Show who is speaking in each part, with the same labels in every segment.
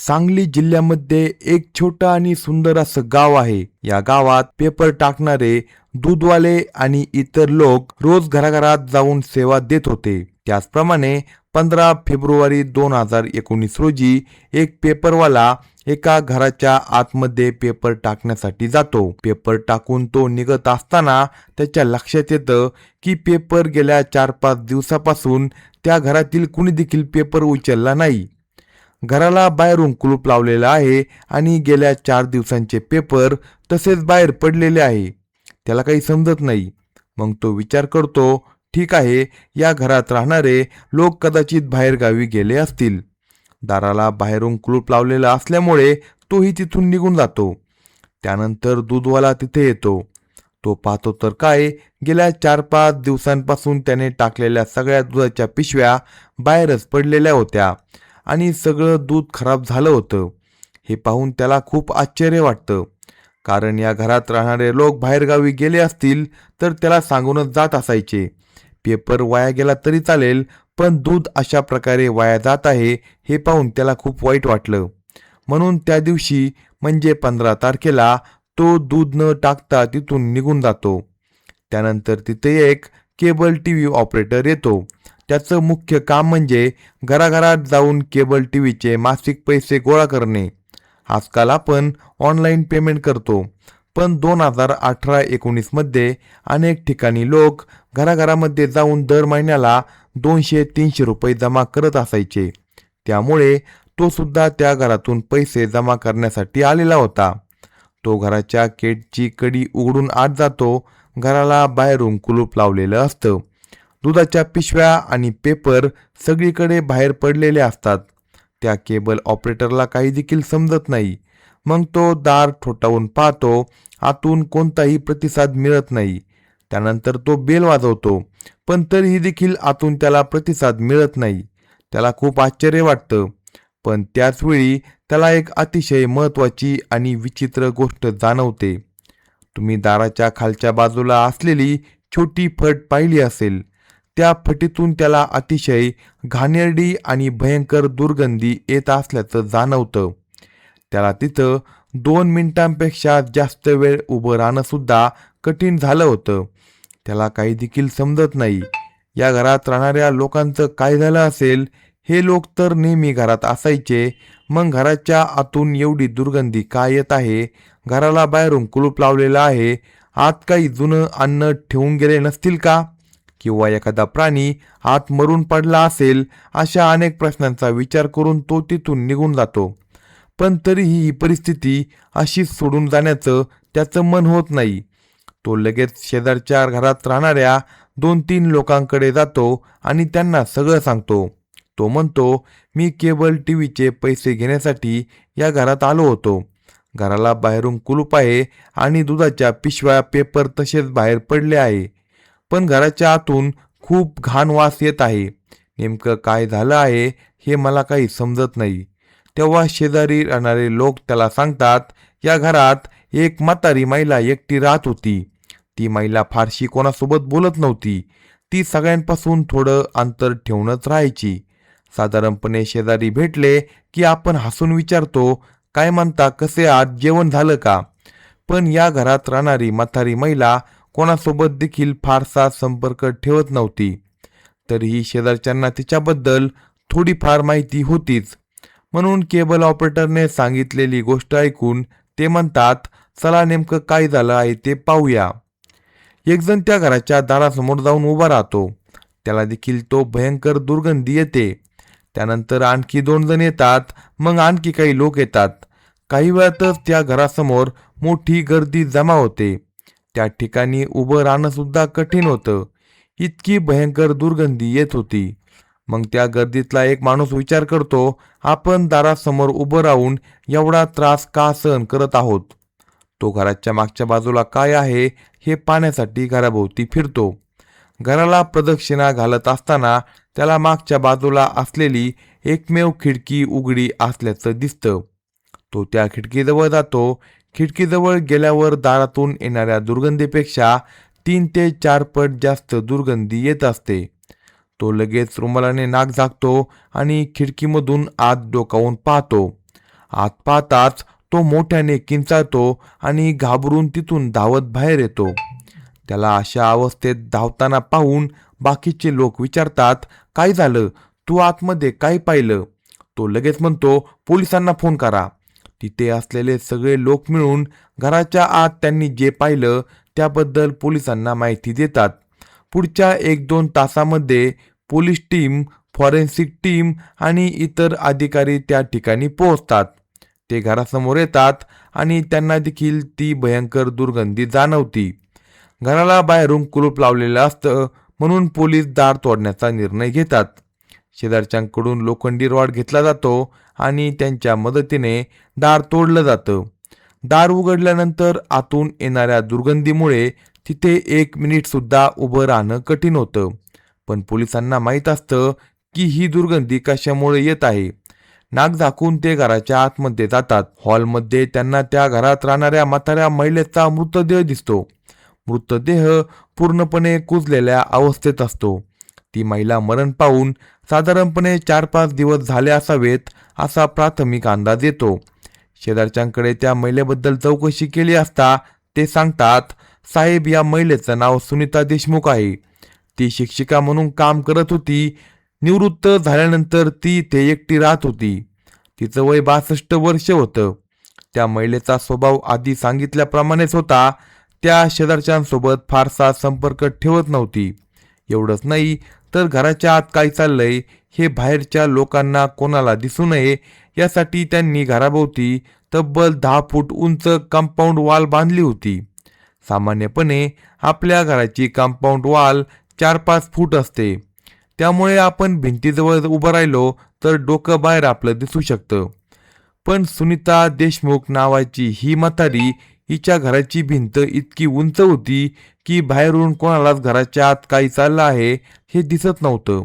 Speaker 1: सांगली जिल्ह्यामध्ये एक छोटं आणि सुंदर असं गाव आहे. या गावात पेपर टाकणारे दूधवाले आणि इतर लोक रोज घराघरात जाऊन सेवा देत होते. त्याचप्रमाणे 15 फेब्रुवारी 2019 रोजी एक पेपरवाला एका घराच्या आतमध्ये पेपर टाकण्यासाठी जातो. पेपर टाकून तो निघत असताना त्याच्या लक्षात येतं की पेपर गेल्या 4-5 दिवसापासून त्या घरातील कुणी देखील पेपर उचलला नाही. घराला बाहेरून कुलूप लावलेलं आहे आणि गेल्या 4 दिवसांचे पेपर तसेच बाहेर पडलेले आहे. त्याला काही समजत नाही. मग तो विचार करतो, ठीक आहे, या घरात राहणारे लोक कदाचित बाहेरगावी गेले असतील. दाराला बाहेरून कुलूप लावलेलं असल्यामुळे तोही तिथून निघून जातो. त्यानंतर दूधवाला तिथे येतो. तो पाहतो तर काय, गेल्या 4-5 दिवसांपासून त्याने टाकलेल्या सगळ्या दुधाच्या पिशव्या बाहेरच पडलेल्या होत्या आणि सगळं दूध खराब झालं होतं. हे पाहून त्याला खूप आश्चर्य वाटतं, कारण या घरात राहणारे लोक बाहेरगावी गेले असतील तर त्याला सांगूनच जात असायचे. पेपर वाया गेला तरी चालेल, पण दूध अशा प्रकारे वाया जात आहे हे पाहून त्याला खूप वाईट वाटलं. म्हणून त्या दिवशी म्हणजे 15 तारखेला तो दूध न टाकता तिथून निघून जातो. त्यानंतर तिथे एक केबल टीव्ही ऑपरेटर येतो. त्याचं मुख्य काम म्हणजे घराघरात जाऊन केबल टीव्हीचे मासिक पैसे गोळा करणे. आजकाल आपण ऑनलाईन पेमेंट करतो, पण 2018-19 मध्ये अनेक ठिकाणी लोक घराघरामध्ये जाऊन दर महिन्याला 200-300 रुपये जमा करत असायचे. त्यामुळे तो सुद्धा त्या घरातून पैसे जमा करण्यासाठी आलेला होता. तो घराच्या गेटची कडी उघडून आत जातो. घराला बाहेरून कुलूप लावलेलं असतं. दुधाच्या पिशव्या आणि पेपर सगळीकडे बाहेर पडलेले असतात. त्या केबल ऑपरेटरला काही देखील समजत नाही. मग तो दार ठोठावून पाहतो. आतून कोणताही प्रतिसाद मिळत नाही. त्यानंतर तो बेल वाजवतो, पण तरीही देखील आतून त्याला प्रतिसाद मिळत नाही. त्याला खूप आश्चर्य वाटतं, पण त्याचवेळी त्याला एक अतिशय महत्त्वाची आणि विचित्र गोष्ट जाणवते. तुम्ही दाराच्या खालच्या बाजूला असलेली छोटी फट पाहिली असेल. त्या फटीतून त्याला अतिशय घाणेरडी आणि भयंकर दुर्गंधी येत असल्याचं जाणवतं. त्याला तिथं 2 मिनिटांपेक्षा जास्त वेळ उभं राहणं सुद्धा कठीण झालं होतं. त्याला काही देखील समजत नाही. या घरात राहणाऱ्या लोकांचं काय झालं असेल. हे लोक तर नेहमी घरात असायचे, मग घराच्या आतून एवढी दुर्गंधी काय येत आहे. घराला बाहेरून कुलूप लावलेलं आहे. आत काही जुनं अन्न ठेवून गेले नसतील का, किंवा एखादा प्राणी आत मरून पडला असेल. अशा अनेक प्रश्नांचा विचार करून तो तिथून निघून जातो. पण तरीही ही परिस्थिती अशीच सोडून जाण्याचं त्याचं मन होत नाही. तो लगेच शेजारच्या घरात राहणाऱ्या 2-3 लोकांकडे जातो आणि त्यांना सगळं सांगतो. तो म्हणतो, मी केबल टीव्हीचे पैसे घेण्यासाठी या घरात आलो होतो. घराला बाहेरून कुलूप आहे आणि दुधाच्या पिशव्या पेपर तसेच बाहेर पडले आहे, पण घराच्या आतून खूप घाण वास येत आहे. नेमकं काय झालं आहे हे मला काही समजत नाही. तेव्हा शेजारी राहणारे लोक त्याला सांगतात, या घरात एक म्हातारी महिला एकटी राहत होती. ती महिला फारशी कोणासोबत बोलत नव्हती. ती सगळ्यांपासून थोडं अंतर ठेवूनच राहायची. साधारणपणे शेजारी भेटले की आपण हसून विचारतो, काय म्हणता, कसे आहात, जेवण झालं का. पण या घरात राहणारी म्हातारी महिला कोणासोबत देखील फारसा संपर्क ठेवत नव्हती. तरीही शेजारच्यांना तिच्याबद्दल थोडीफार माहिती होतीच. म्हणून केबल ऑपरेटरने सांगितलेली गोष्ट ऐकून ते म्हणतात, चला नेमकं काय झालं आहे ते पाहूया. एकजण त्या घराच्या दारासमोर जाऊन उभा राहतो. त्याला देखील तो भयंकर दुर्गंधी येते. त्यानंतर आणखी 2 जण येतात. मग आणखी काही लोक येतात. काही वेळातच त्या घरासमोर मोठी गर्दी जमा होते. त्या ठिकाणी उभं राहणं सुद्धा कठीण होतं. इतकी भयंकर दुर्गंधी येत होती. मग त्या गर्दीतला एक माणूस विचार करतो, आपण दारासमोर उभं राहून एवढा त्रास का सहन करत आहोत. तो घराच्या मागच्या बाजूला काय आहे हे पाहण्यासाठी घराभोवती फिरतो. घराला प्रदक्षिणा घालत असताना त्याला मागच्या बाजूला असलेली एकमेव खिडकी उघडी असल्याचं दिसतं. तो त्या खिडकीजवळ जातो. खिडकीजवळ गेल्यावर दारातून येणाऱ्या दुर्गंधीपेक्षा 3 ते 4 पट जास्त दुर्गंधी येत असते. तो लगेच रुमालाने नाक झाकतो आणि खिडकीमधून आत डोकावून पाहतो. आत पाहताच तो मोठ्याने किंचाळतो आणि घाबरून तिथून धावत बाहेर येतो. त्याला अशा अवस्थेत धावताना पाहून बाकीचे लोक विचारतात, काय झालं, तू आतमध्ये काय पाहिलं? तो लगेच म्हणतो, पोलिसांना फोन करा. तिथे असलेले सगळे लोक मिळून घराच्या आत त्यांनी जे पाहिलं त्याबद्दल पोलिसांना माहिती देतात. पुढच्या 1-2 तासामध्ये पोलीस टीम, फॉरेन्सिक टीम आणि इतर अधिकारी त्या ठिकाणी पोहोचतात. ते घरासमोर येतात आणि त्यांना देखील ती भयंकर दुर्गंधी जाणवती. घराला बाहेरून कुलूप लावलेलं असतं, म्हणून पोलीस दार तोडण्याचा निर्णय घेतात. शेजारच्यांकडून लोखंडी रॉड घेतला जातो आणि त्यांच्या मदतीने दार तोडलं जातं. दार उघडल्यानंतर आतून येणाऱ्या दुर्गंधीमुळे तिथे 1 मिनिट सुद्धा उभं राहणं कठीण होतं. पण पोलिसांना माहीत असतं की ही दुर्गंधी कशामुळे येत आहे. नाक झाकून ते घराच्या आतमध्ये जातात. हॉलमध्ये त्यांना त्या घरात राहणाऱ्या म्हाताऱ्या महिलेचा मृतदेह दिसतो. मृतदेह पूर्णपणे कुजलेल्या अवस्थेत असतो. ती महिला मरण पावून साधारणपणे 4-5 दिवस झाले असावेत असा प्राथमिक अंदाज येतो. शेजारच्यांकडे त्या महिलेबद्दल चौकशी केली असता ते सांगतात, साहेब, या महिलेचं नाव सुनीता देशमुख आहे. ती शिक्षिका म्हणून काम करत होती. निवृत्त झाल्यानंतर ती इथे एकटी राहत होती. तिचं वय 62 वर्ष होतं. त्या महिलेचा स्वभाव आधी सांगितल्याप्रमाणेच होता. त्या शेजारच्यांसोबत फारसा संपर्क ठेवत नव्हती. एवढंच नाही तर घराच्या आत काय चाललंय हे बाहेरच्या लोकांना कोणाला दिसू नये यासाठी त्यांनी घराभोवती तब्बल 10 फूट उंच कंपाऊंड वॉल बांधली होती. सामान्यपणे आपल्या घराची कंपाऊंड वॉल 4-5 फूट असते. त्यामुळे आपण भिंतीजवळ उभं राहिलो तर डोकं बाहेर आपलं दिसू शकतं. पण सुनीता देशमुख नावाची ही म्हातारी, हिच्या घराची भिंत इतकी उंच होती की बाहेरून कोणालाच घराच्या आत काय चाललं आहे हे दिसत नव्हतं.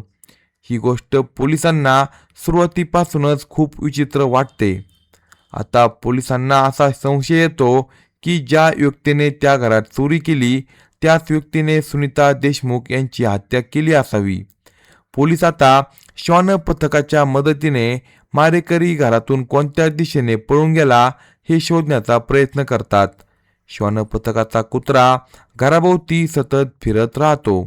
Speaker 1: ही गोष्ट पोलिसांना सुरुवातीपासूनच खूप विचित्र वाटते. आता पोलिसांना असा संशय येतो की ज्या व्यक्तीने त्या घरात चोरी केली त्याच व्यक्तीने सुनीता देशमुख यांची हत्या केली असावी. पोलीस आता श्वान पथकाच्या मदतीने मारेकरी घरातून कोणत्या दिशेने पळून गेला हे शोधण्याचा प्रयत्न करतात. श्वान पथकाचा कुत्रा घराभोवती सतत फिरत राहतो.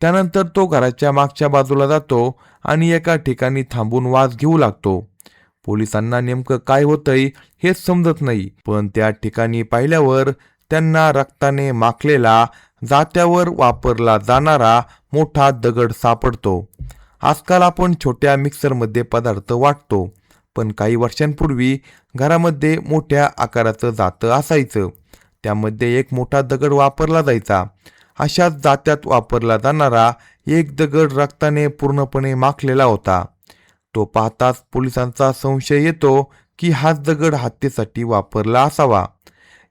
Speaker 1: त्यानंतर तो घराच्या मागच्या बाजूला जातो आणि एका ठिकाणी थांबून वास घेऊ लागतो. पोलिसांना नेमकं काय होतंय हेच समजत नाही. पण त्या ठिकाणी पाहिल्यावर त्यांना रक्ताने माखलेला, जात्यावर वापरला जाणारा मोठा दगड सापडतो. आजकाल आपण छोट्या मिक्सरमध्ये पदार्थ वाटतो, पण काही वर्षांपूर्वी घरामध्ये मोठ्या आकाराचं जातं असायचं. त्यामध्ये एक मोठा दगड वापरला जायचा. अशाच जात्यात वापरला जाणारा एक दगड रक्ताने पूर्णपणे माखलेला होता. तो पाहताच पोलिसांचा संशय येतो की हाच दगड हत्येसाठी वापरला असावा.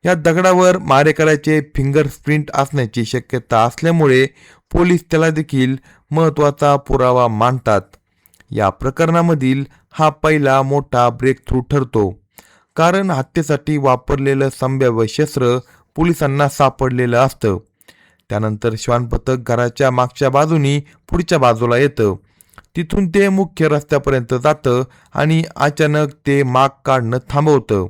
Speaker 1: या दगडावर मारेकऱ्याचे फिंगरप्रिंट असण्याची शक्यता असल्यामुळे पोलीस त्याला देखील महत्त्वाचा पुरावा मानतात. या प्रकरणामधील हा पहिला मोठा ब्रेक थ्रू ठरतो, कारण हत्येसाठी वापरलेलं संभाव्य शस्त्र पोलिसांना सापडलेलं असतं. त्यानंतर श्वान पथक घराच्या मागच्या बाजूनी पुढच्या बाजूला येतं. तिथून ते मुख्य रस्त्यापर्यंत जातं आणि अचानक ते माग काढणं थांबवतं.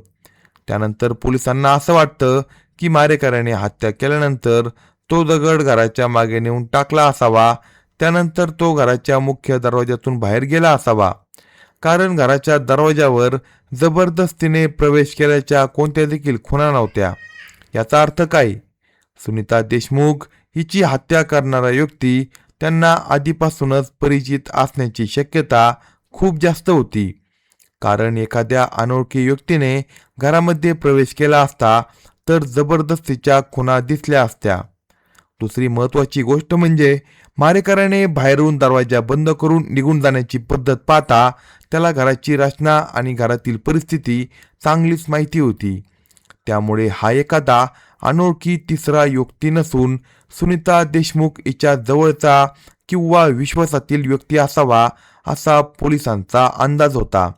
Speaker 1: त्यानंतर पोलिसांना असं वाटतं की मारेकऱ्याने हत्या केल्यानंतर तो दगड घराच्या मागे नेऊन टाकला असावा. त्यानंतर तो घराच्या मुख्य दरवाज्यातून बाहेर गेला असावा, कारण घराच्या दरवाजावर जबरदस्तीने प्रवेश केल्याच्या कोणत्या देखील खुणा नव्हत्या. याचा अर्थ काय? सुनीता देशमुख हिची हत्या करणारा व्यक्ती त्यांना आधीपासूनच परिचित असण्याची शक्यता खूप जास्त होती, कारण एखाद्या अनोळखी व्यक्तीने घरामध्ये प्रवेश केला असता तर जबरदस्तीच्या खुणा दिसल्या असत्या. दुसरी महत्त्वाची गोष्ट म्हणजे मारेकऱ्याने बाहेरून दरवाजा बंद करून निघून जाण्याची पद्धत पाहता त्याला घराची रचना आणि घरातील परिस्थिती चांगलीच माहिती होती. त्यामुळे हा एखादा अनोळखी तिसरा व्यक्ती नसून सुनीता देशमुख हिच्या जवळचा किंवा विश्वासातील व्यक्ती असावा असा पोलिसांचा अंदाज होता.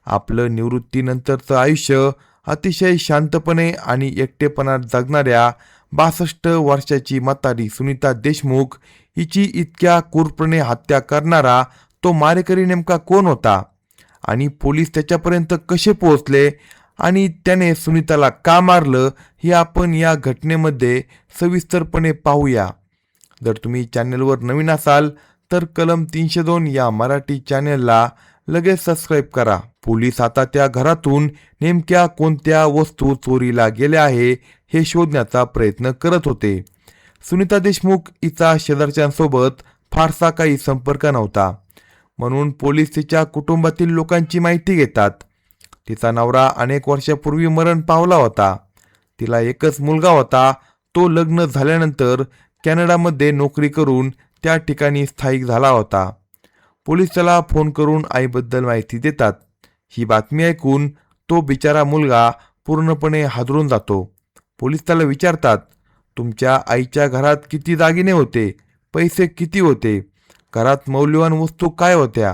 Speaker 1: आपलं निवृत्तीनंतरचं आयुष्य अतिशय शांतपणे आणि एकटेपणात जगणाऱ्या 62 वर्षाची म्हातारी सुनीता देशमुख हिची इतक्या क्रूरपणे हत्या करणारा तो मारेकरी नेमका कोण होता आणि पोलीस त्याच्यापर्यंत कसे पोहोचले आणि त्याने सुनीताला का मारलं हे आपण या घटनेमध्ये सविस्तरपणे पाहूया. जर तुम्ही चॅनलवर नवीन असाल तर कलम 302 या मराठी चॅनलला लगेच सबस्क्राईब करा. पोलीस आता त्या घरातून नेमक्या कोणत्या वस्तू चोरीला गेल्या आहे हे शोधण्याचा प्रयत्न करत होते. सुनीता देशमुख हिचा शेजारच्यांसोबत फारसा काही संपर्क नव्हता, म्हणून पोलीस तिच्या कुटुंबातील लोकांची माहिती घेतात. तिचा नवरा अनेक वर्षापूर्वी मरण पावला होता. तिला एकच मुलगा होता. तो लग्न झाल्यानंतर कॅनडामध्ये नोकरी करून त्या ठिकाणी स्थायिक झाला होता. पोलीस त्याला फोन करून आईबद्दल माहिती देतात. ही बातमी ऐकून तो बिचारा मुलगा पूर्णपणे हादरून जातो. पोलीस त्याला विचारतात, तुमच्या आईच्या घरात किती दागिने होते, पैसे किती होते, घरात मौल्यवान वस्तू काय होत्या?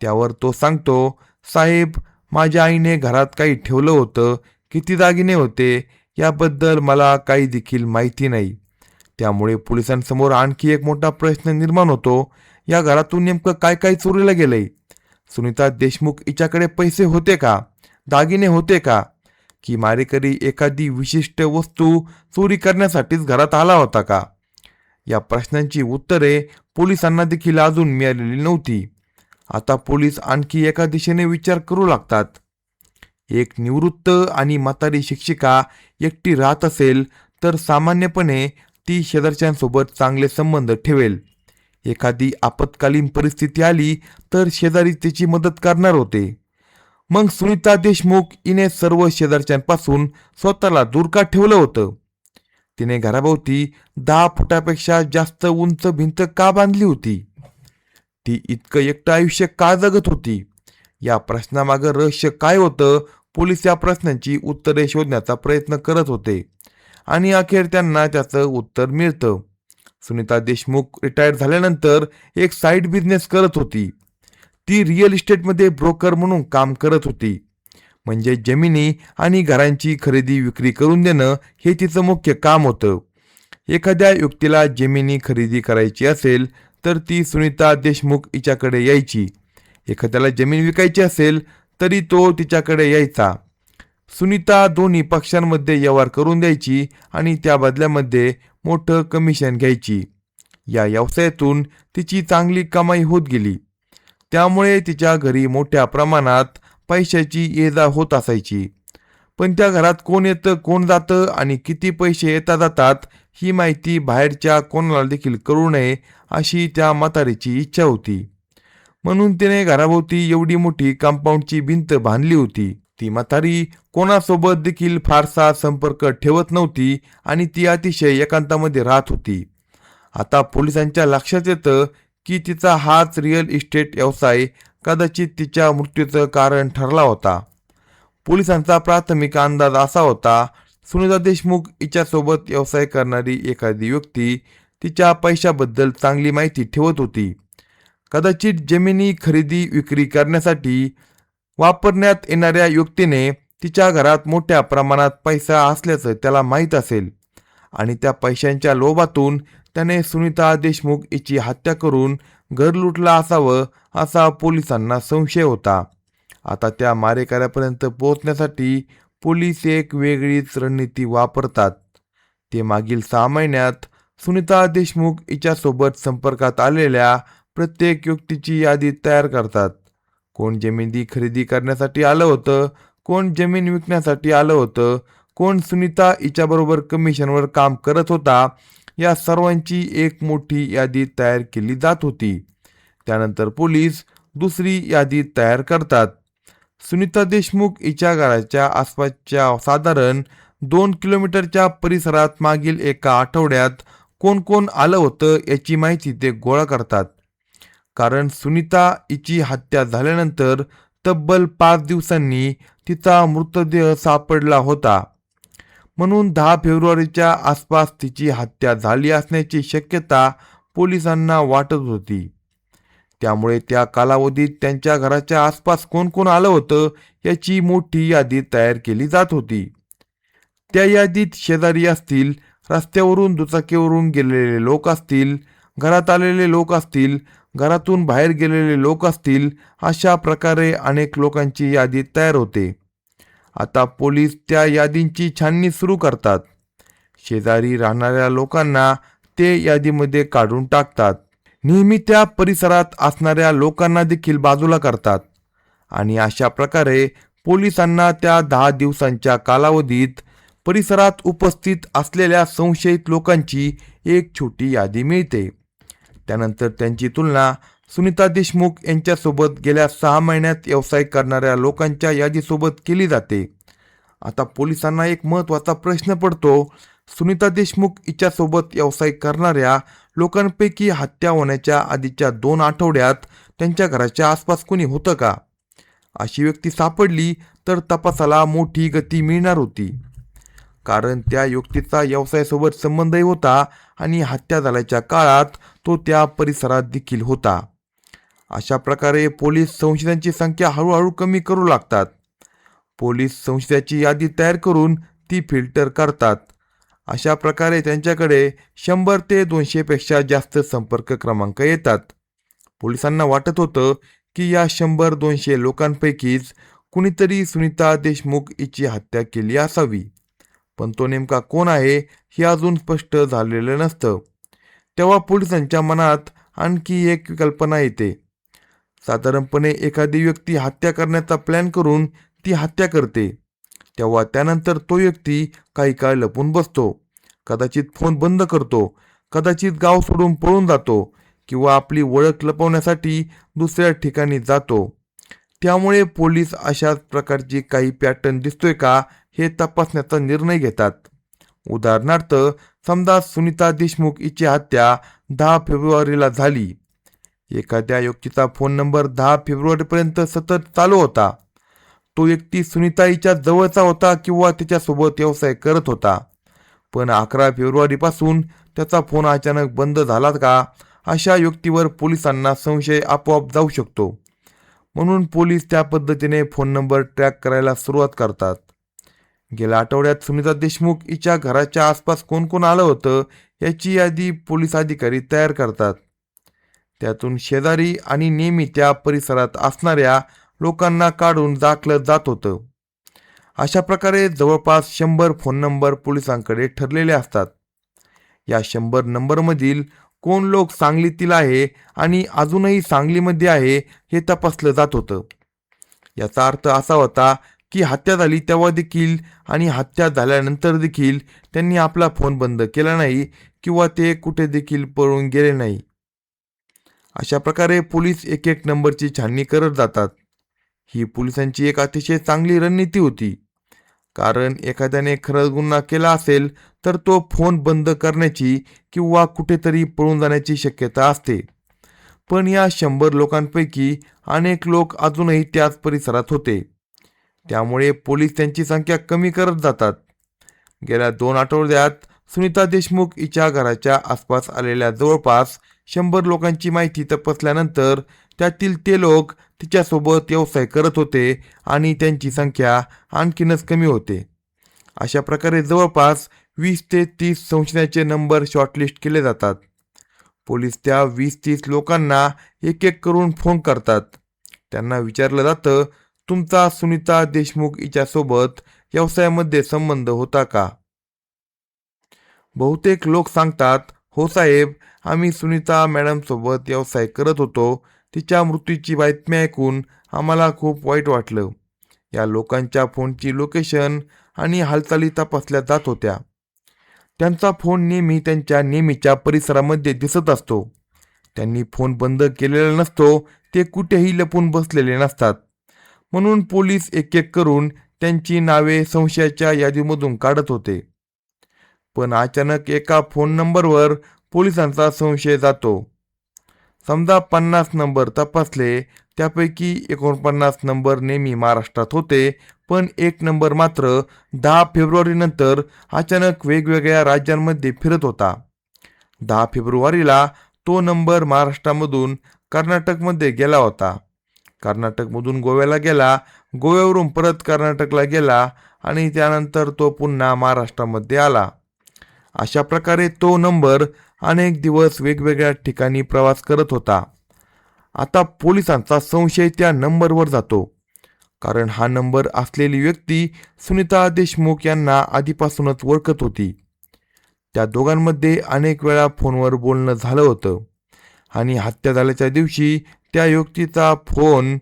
Speaker 1: त्यावर तो सांगतो, साहेब, माझ्या आईने घरात काही ठेवलं होतं, किती दागिने होते याबद्दल मला काही देखील माहिती नाही. त्यामुळे पोलिसांसमोर आणखी एक मोठा प्रश्न निर्माण होतो, या घरातून नेमकं काय काय चोरीला गेलंय? सुनीता देशमुख हिच्याकडे पैसे होते का, दागिने होते का, की मारेकरी एखादी विशिष्ट वस्तू चोरी करण्यासाठीच घरात आला होता का? या प्रश्नांची उत्तरे पोलिसांना देखील अजून मिळालेली नव्हती. आता पोलीस आणखी एका दिशेने विचार करू लागतात. एक निवृत्त आणि म्हातारी शिक्षिका एकटी राहत असेल तर सामान्यपणे ती शेजारच्यांसोबत चांगले संबंध ठेवेल. एखादी आपत्कालीन परिस्थिती आली तर शेजारी तिची मदत करणार होते. मग सुनीता देशमुख हिने सर्व शेजारच्यांपासून स्वतःला दूर का ठेवलं होतं? तिने घराभोवती 10 फुटापेक्षा जास्त उंच भिंत का बांधली होती? ती इतकं एकटं आयुष्य का जगत होती? या प्रश्नामागं रहस्य काय होतं? पोलीस या प्रश्नांची उत्तरे शोधण्याचा प्रयत्न करत होते आणि अखेर त्यांना त्याचं उत्तर मिळतं. सुनीता देशमुख रिटायर झाल्यानंतर एक साईड बिझनेस करत होती. ती रिअल इस्टेटमध्ये ब्रोकर म्हणून काम करत होती. म्हणजे जमिनी आणि घरांची खरेदी विक्री करून देणं हे तिचं मुख्य काम होतं. एखाद्या व्यक्तीला जमिनी खरेदी करायची असेल तर ती सुनीता देशमुख हिच्याकडे यायची. एखाद्याला जमीन विकायची असेल तरी तो तिच्याकडे यायचा. सुनीता दोन्ही पक्षांमध्ये व्यवहार करून द्यायची आणि त्या बदल्यामध्ये मोठं कमिशन घ्यायची. या व्यवसायातून तिची चांगली कमाई होत गेली. त्यामुळे तिच्या घरी मोठ्या प्रमाणात पैशाची ये-जा होत असायची. पण त्या घरात कोण येतं, कोण जातं आणि किती पैसे येता जातात ही माहिती बाहेरच्या कोणाला देखील कळू नये अशी त्या म्हातारीची इच्छा होती. म्हणून तिने घराभोवती एवढी मोठी कंपाऊंडची भिंत बांधली होती. ती म्हातारी कोणासोबत देखील फारसा संपर्क ठेवत नव्हती आणि ती अतिशय एकांतामध्ये राहत होती. आता पोलिसांच्या लक्षात येतं की तिचा हाच रिअल इस्टेट व्यवसाय कदाचित तिच्या मृत्यूचं कारण ठरला होता. पोलिसांचा प्राथमिक अंदाज असा होता, सुनीता देशमुख हिच्यासोबत व्यवसाय करणारी एखादी व्यक्ती तिच्या पैशाबद्दल चांगली माहिती ठेवत होती. कदाचित जमिनी खरेदी विक्री करण्यासाठी वापरण्यात येणाऱ्या व्यक्तीने तिच्या घरात मोठ्या प्रमाणात पैसा असल्याचं त्याला माहीत असेल आणि त्या पैशांच्या लोभातून त्याने सुनीता देशमुख हिची हत्या करून घर लुटला असावं असा पोलिसांना संशय होता. आता त्या मारेकऱ्यापर्यंत पोहोचण्यासाठी पोलीस एक वेगळीच रणनीती वापरतात. ते मागील 6 महिन्यात सुनीता देशमुख हिच्यासोबत संपर्कात आलेल्या प्रत्येक व्यक्तीची यादी तयार करतात. कोण जमिनी खरेदी करण्यासाठी आलं होतं, कोण जमीन विकण्यासाठी आलं होतं, कोण सुनीता हिच्याबरोबर कमिशनवर काम करत होता, या सर्वांची एक मोठी यादी तयार केली जात होती. त्यानंतर पोलीस दुसरी यादी तयार करतात. सुनीता देशमुख हिच्या घराच्या आसपासच्या साधारण 2 किलोमीटरच्या परिसरात मागील एका आठवड्यात कोण कोण आलं होतं याची माहिती ते गोळा करतात. कारण सुनीता हिची हत्या झाल्यानंतर तब्बल 5 दिवसांनी तिचा मृतदेह सापडला होता. म्हणून 10 फेब्रुवारीच्या आसपास तिची हत्या झाली असण्याची शक्यता पोलिसांना वाटत होती. त्यामुळे त्या कालावधीत त्यांच्या घराच्या आसपास कोण कोण आलं होतं याची मोठी यादी तयार केली जात होती. त्या यादीत शेजारी असतील, रस्त्यावरून दुचाकीवरून गेलेले लोक असतील, घरात आलेले लोक असतील, घरातून बाहेर गेलेले लोक असतील, अशा प्रकारे अनेक लोकांची यादी तयार होते. आता पोलीस त्या यादींची छाननी सुरू करतात. शेजारी राहणाऱ्या लोकांना ते यादीमध्ये काढून टाकतात. नेहमी त्या परिसरात असणाऱ्या लोकांना देखील बाजूला करतात आणि अशा प्रकारे पोलिसांना त्या 10 दिवसांच्या कालावधीत परिसरात उपस्थित असलेल्या संशयित लोकांची एक छोटी यादी मिळते. त्यानंतर त्यांची तुलना सुनीता देशमुख यांच्यासोबत गेल्या 6 महिन्यात व्यवसाय करणाऱ्या लोकांच्या यादीसोबत केली जाते. आता पोलिसांना एक महत्त्वाचा प्रश्न पडतो, सुनीता देशमुख हिच्यासोबत व्यवसाय करणाऱ्या लोकांपैकी हत्या होण्याच्या आधीच्या 2 आठवड्यात त्यांच्या घराच्या आसपास कोणी होतं का? अशी व्यक्ती सापडली तर तपासाला मोठी गती मिळणार होती, कारण त्या व्यक्तीचा व्यवसायासोबत संबंधही होता आणि हत्या झाल्याच्या काळात तो त्या परिसरात देखील होता. अशा प्रकारे पोलीस संशयितांची संख्या हळूहळू कमी करू लागतात. पोलीस संशयिताची यादी तयार करून ती फिल्टर करतात. अशा प्रकारे त्यांच्याकडे 100 ते 200 पेक्षा जास्त संपर्क क्रमांक येतात. पोलिसांना वाटत होतं की या 100-200 लोकांपैकीच कुणीतरी सुनीता देशमुख हिची हत्या केली असावी, पण तो नेमका कोण आहे हे अजून स्पष्ट झालेलं नसतं. तेव्हा पोलिसांच्या मनात आणखी एक कल्पना येते. साधारणपणे एखादी व्यक्ती हत्या करण्याचा प्लॅन करून ती हत्या करते, तेव्हा त्यानंतर तो व्यक्ती काही काळ लपून बसतो, कदाचित फोन बंद करतो, कदाचित गाव सोडून पळून जातो किंवा आपली ओळख लपवण्यासाठी दुसऱ्या ठिकाणी जातो. त्यामुळे पोलीस अशाच प्रकारची काही पॅटर्न दिसतोय का हे तपासण्याचा निर्णय घेतात. उदाहरणार्थ, समजा सुनीता देशमुख हिची हत्या 10 फेब्रुवारीला झाली. एखाद्या व्यक्तीचा फोन नंबर 10 फेब्रुवारीपर्यंत सतत चालू होता. तो व्यक्ती सुनीता हिच्या जवळचा होता किंवा तिच्यासोबत व्यवसाय करत होता. पण 11 फेब्रुवारीपासून त्याचा फोन अचानक बंद झाला का? अशा व्यक्तीवर पोलिसांना संशय आपोआप जाऊ शकतो. म्हणून पोलीस त्या पद्धतीने फोन नंबर ट्रॅक करायला सुरुवात करतात. गेल्या आठवड्यात सुनीता देशमुख हिच्या घराच्या आसपास कोण कोण आलं होतं याची यादी पोलीस अधिकारी तयार करतात. त्यातून शेजारी आणि नेहमी त्या परिसरात असणाऱ्या लोकांना काढून दाखलं जात होतं. अशा प्रकारे जवळपास 100 फोन नंबर पोलिसांकडे ठरलेले असतात. या 100 नंबरमधील कोण लोक सांगलीतील आहे आणि अजूनही सांगलीमध्ये आहे हे तपासलं जात होतं. याचा अर्थ असा होता की हत्या झाली तेव्हा देखील आणि हत्या झाल्यानंतर देखील त्यांनी आपला फोन बंद केला नाही किंवा ते कुठे देखील पळून गेले नाही. अशा प्रकारे पोलीस एक एक नंबरची छाननी करत जातात. ही पोलिसांची एक अतिशय चांगली रणनीती होती, कारण एखाद्याने खरंच गुन्हा केला असेल तर तो फोन बंद करण्याची किंवा कुठेतरी पळून जाण्याची शक्यता असते. पण या 100 लोकांपैकी अनेक लोक अजूनही त्याच परिसरात होते. त्यामुळे पोलीस त्यांची संख्या कमी करत जातात. गेल्या 2 आठवड्यात सुनीता देशमुख हिच्या घराच्या आसपास आलेल्या जवळपास 100 लोकांची माहिती तपासल्यानंतर त्यातील ते लोक तिच्यासोबत व्यवसाय करत होते आणि त्यांची संख्या आणखीनच कमी होते. अशा प्रकारे जवळपास 20 ते 30 संशयाचे नंबर शॉर्टलिस्ट केले जातात. पोलीस त्या 20-30 लोकांना एक एक करून फोन करतात. त्यांना विचारलं जातं, तुमचा सुनीता देशमुख हिच्यासोबत व्यवसायामध्ये संबंध होता का? बहुतेक लोक सांगतात, हो साहेब, आम्ही सुनीता मॅडम सोबत व्यवसाय करत होतो. तिच्या मृत्यूची बातमी ऐकून आम्हाला खूप वाईट वाटलं. या लोकांच्या फोनची लोकेशन आणि हालचाली तपासल्या जात होत्या. त्यांचा फोन नेहमी त्यांच्या नेहमीच्या परिसरामध्ये दिसत असतो. त्यांनी फोन बंद केलेला नसतो. ते कुठेही लपून बसलेले नसतात. म्हणून पोलीस एक एक करून त्यांची नावे संशयाच्या यादीमधून काढत होते. पण अचानक एका फोन नंबरवर पोलिसांचा संशय जातो. समजा 50 नंबर तपासले, त्यापैकी 49 नंबर नेहमी महाराष्ट्रात होते, पण एक नंबर मात्र 10 फेब्रुवारी नंतर अचानक वेगवेगळ्या राज्यांमध्ये फिरत होता. 10 फेब्रुवारीला तो नंबर महाराष्ट्रामधून कर्नाटकमध्ये गेला होता. कर्नाटकमधून गोव्याला गेला, गोव्यावरून परत कर्नाटकला गेला आणि त्यानंतर तो पुन्हा महाराष्ट्रामध्ये आला. अशा प्रकारे तो नंबर अनेक दिवस वेगवेगळ्या ठिकाणी प्रवास करत होता. आता पोलिसांचा संशय त्या नंबरवर जातो, कारण हा नंबर असलेली व्यक्ती सुनीता देशमुख यांना आधीपासूनच ओळखत होती. त्या दोघांमध्ये अनेक वेळा फोनवर बोलणं झालं होतं आणि हत्या झाल्याच्या दिवशी त्या व्यक्तीचा फोन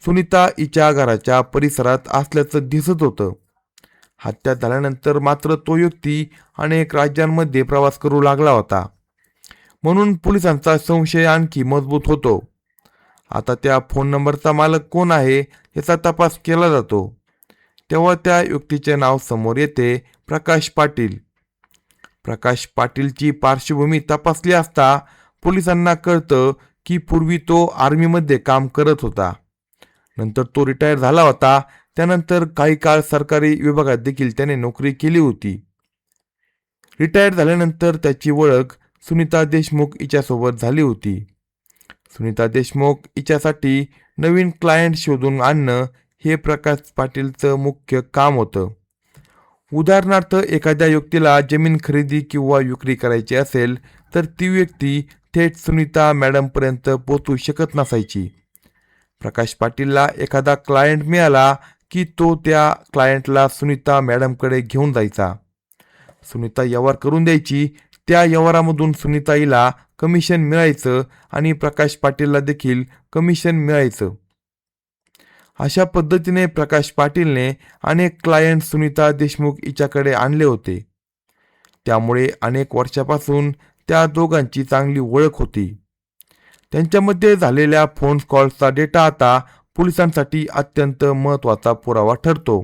Speaker 1: सुनीता हिच्या घराच्या परिसरात असल्याचं दिसत होतं. हत्या झाल्यानंतर मात्र तो व्यक्ती अनेक राज्यांमध्ये प्रवास करू लागला होता, म्हणून पोलिसांचा संशय आणखी मजबूत होतो. आता त्या फोन नंबरचा मालक कोण आहे याचा तपास केला जातो. तेव्हा त्या व्यक्तीचे नाव समोर येते, प्रकाश पाटील. प्रकाश पाटीलची पार्श्वभूमी तपासली असता पोलिसांना कळतं की पूर्वी तो आर्मीमध्ये काम करत होता. नंतर तो रिटायर झाला होता. त्यानंतर काही काळ सरकारी विभागात देखील त्याने नोकरी केली होती. रिटायर झाल्यानंतर त्याची ओळख सुनीता देशमुख हिच्यासोबत झाली होती. सुनीता देशमुख हिच्यासाठी नवीन क्लायंट शोधून आणणं हे प्रकाश पाटीलचं मुख्य काम होतं. उदाहरणार्थ, एखाद्या व्यक्तीला जमीन खरेदी किंवा विक्री करायची असेल तर ती व्यक्ती थेट सुनीता मॅडमपर्यंत पोहोचू शकत नसायची. प्रकाश पाटीलला एखादा क्लायंट मिळाला की तो त्या क्लायंटला सुनीता मॅडमकडे घेऊन जायचा. सुनीता व्यवहार करून द्यायची. त्या व्यवहारामधून सुनीताईला कमिशन मिळायचं आणि प्रकाश पाटीलला देखील कमिशन मिळायचं. अशा पद्धतीने प्रकाश पाटीलने अनेक क्लायंट सुनीता देशमुख हिच्याकडे आणले होते. त्यामुळे अनेक वर्षापासून त्या दोघांची चांगली ओळख होती. त्यांच्यामध्ये झालेल्या फोन कॉल्सचा डेटा आता पोलिसांसाठी अत्यंत महत्त्वाचा पुरावा ठरतो.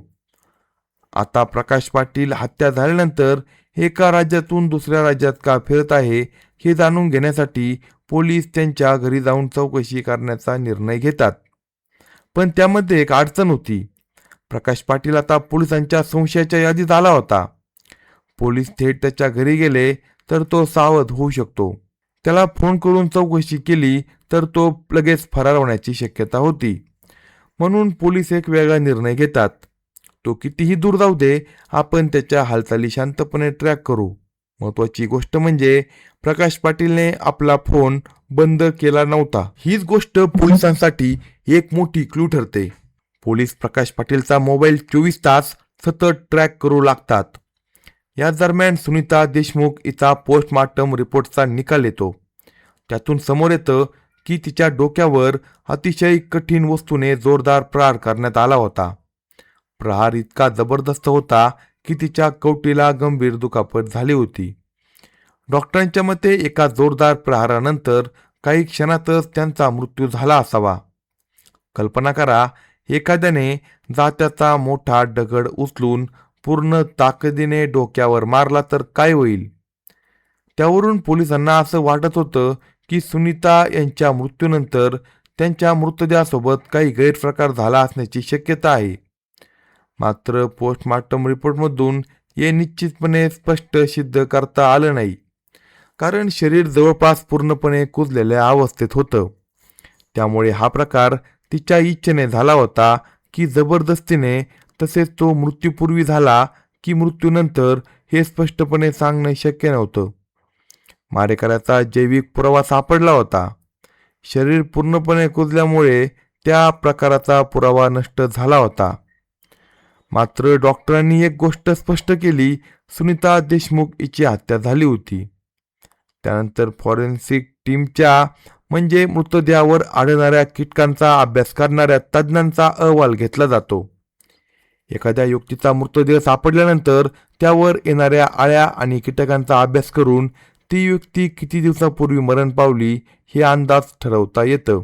Speaker 1: आता प्रकाश पाटील हत्या झाल्यानंतर एका राज्यातून दुसऱ्या राज्यात का फिरत आहे हे जाणून घेण्यासाठी पोलीस त्यांच्या घरी जाऊन चौकशी करण्याचा निर्णय घेतात. पण त्यामध्ये एक अडचण होती. प्रकाश पाटील आता पोलिसांच्या संशयाच्या यादीत आला होता. पोलीस थेट त्याच्या घरी गेले तर तो सावध होऊ शकतो. त्याला फोन करून चौकशी केली तर तो लगेच फरार होण्याची शक्यता होती. म्हणून पोलीस एक वेगळा निर्णय घेतात. तो कितीही दूर जाऊ दे, आपण त्याच्या हालचाली शांतपणे ट्रॅक करू. महत्वाची गोष्ट म्हणजे प्रकाश पाटीलने आपला फोन बंद केला नव्हता. हीच गोष्ट पोलिसांसाठी एक मोठी क्लू ठरते. पोलीस प्रकाश पाटीलचा मोबाईल 24 तास सतत ट्रॅक करू लागतात. या दरम्यान सुनीता देशमुख हिचा पोस्टमॉर्टम रिपोर्टचा निकाल येतो. त्यातून समोर येतं की तिच्या डोक्यावर अतिशय कठीण वस्तूने जोरदार प्रहार करण्यात आला होता. प्रहार इतका जबरदस्त होता की तिच्या कवटीला गंभीर दुखापत झाली होती. डॉक्टरांच्या मते एका जोरदार प्रहारानंतर काही क्षणातच त्यांचा मृत्यू झाला असावा. कल्पना करा, एखाद्याने जात्याचा मोठा दगड उचलून पूर्ण ताकदीने डोक्यावर मारला तर काय होईल. त्यावरून पोलिसांना असं वाटत होतं की सुनीता यांच्या मृत्यूनंतर त्यांच्या मृतदेहासोबत काही गैरप्रकार झाला असण्याची शक्यता आहे. मात्र पोस्टमॉर्टम रिपोर्टमधून हे निश्चितपणे स्पष्ट सिद्ध करता आलं नाही, कारण शरीर जवळपास पूर्णपणे कुजलेल्या अवस्थेत होतं. त्यामुळे हा प्रकार तिच्या इच्छेने झाला होता की जबरदस्तीने, तसेच तो मृत्यूपूर्वी झाला की मृत्यूनंतर हे स्पष्टपणे सांगणं शक्य नव्हतं. मारेकऱ्याचा जैविक पुरावा सापडला होता. शरीर पूर्णपणे कुजल्यामुळे त्या प्रकाराचा पुरावा नष्ट झाला होता. मात्र डॉक्टरांनी एक गोष्ट स्पष्ट केली, सुनीता देशमुख हिची हत्या झाली होती. त्यानंतर फॉरेन्सिक टीमच्या म्हणजे मृतदेहावर आढळणाऱ्या कीटकांचा अभ्यास करणाऱ्या तज्ज्ञांचा अहवाल घेतला जातो. एखाद्या व्यक्तीचा मृतदेह सापडल्यानंतर त्यावर येणाऱ्या आळ्या आणि कीटकांचा अभ्यास करून ती व्यक्ती किती दिवसापूर्वी मरण पावली हे अंदाज ठरवता येतं.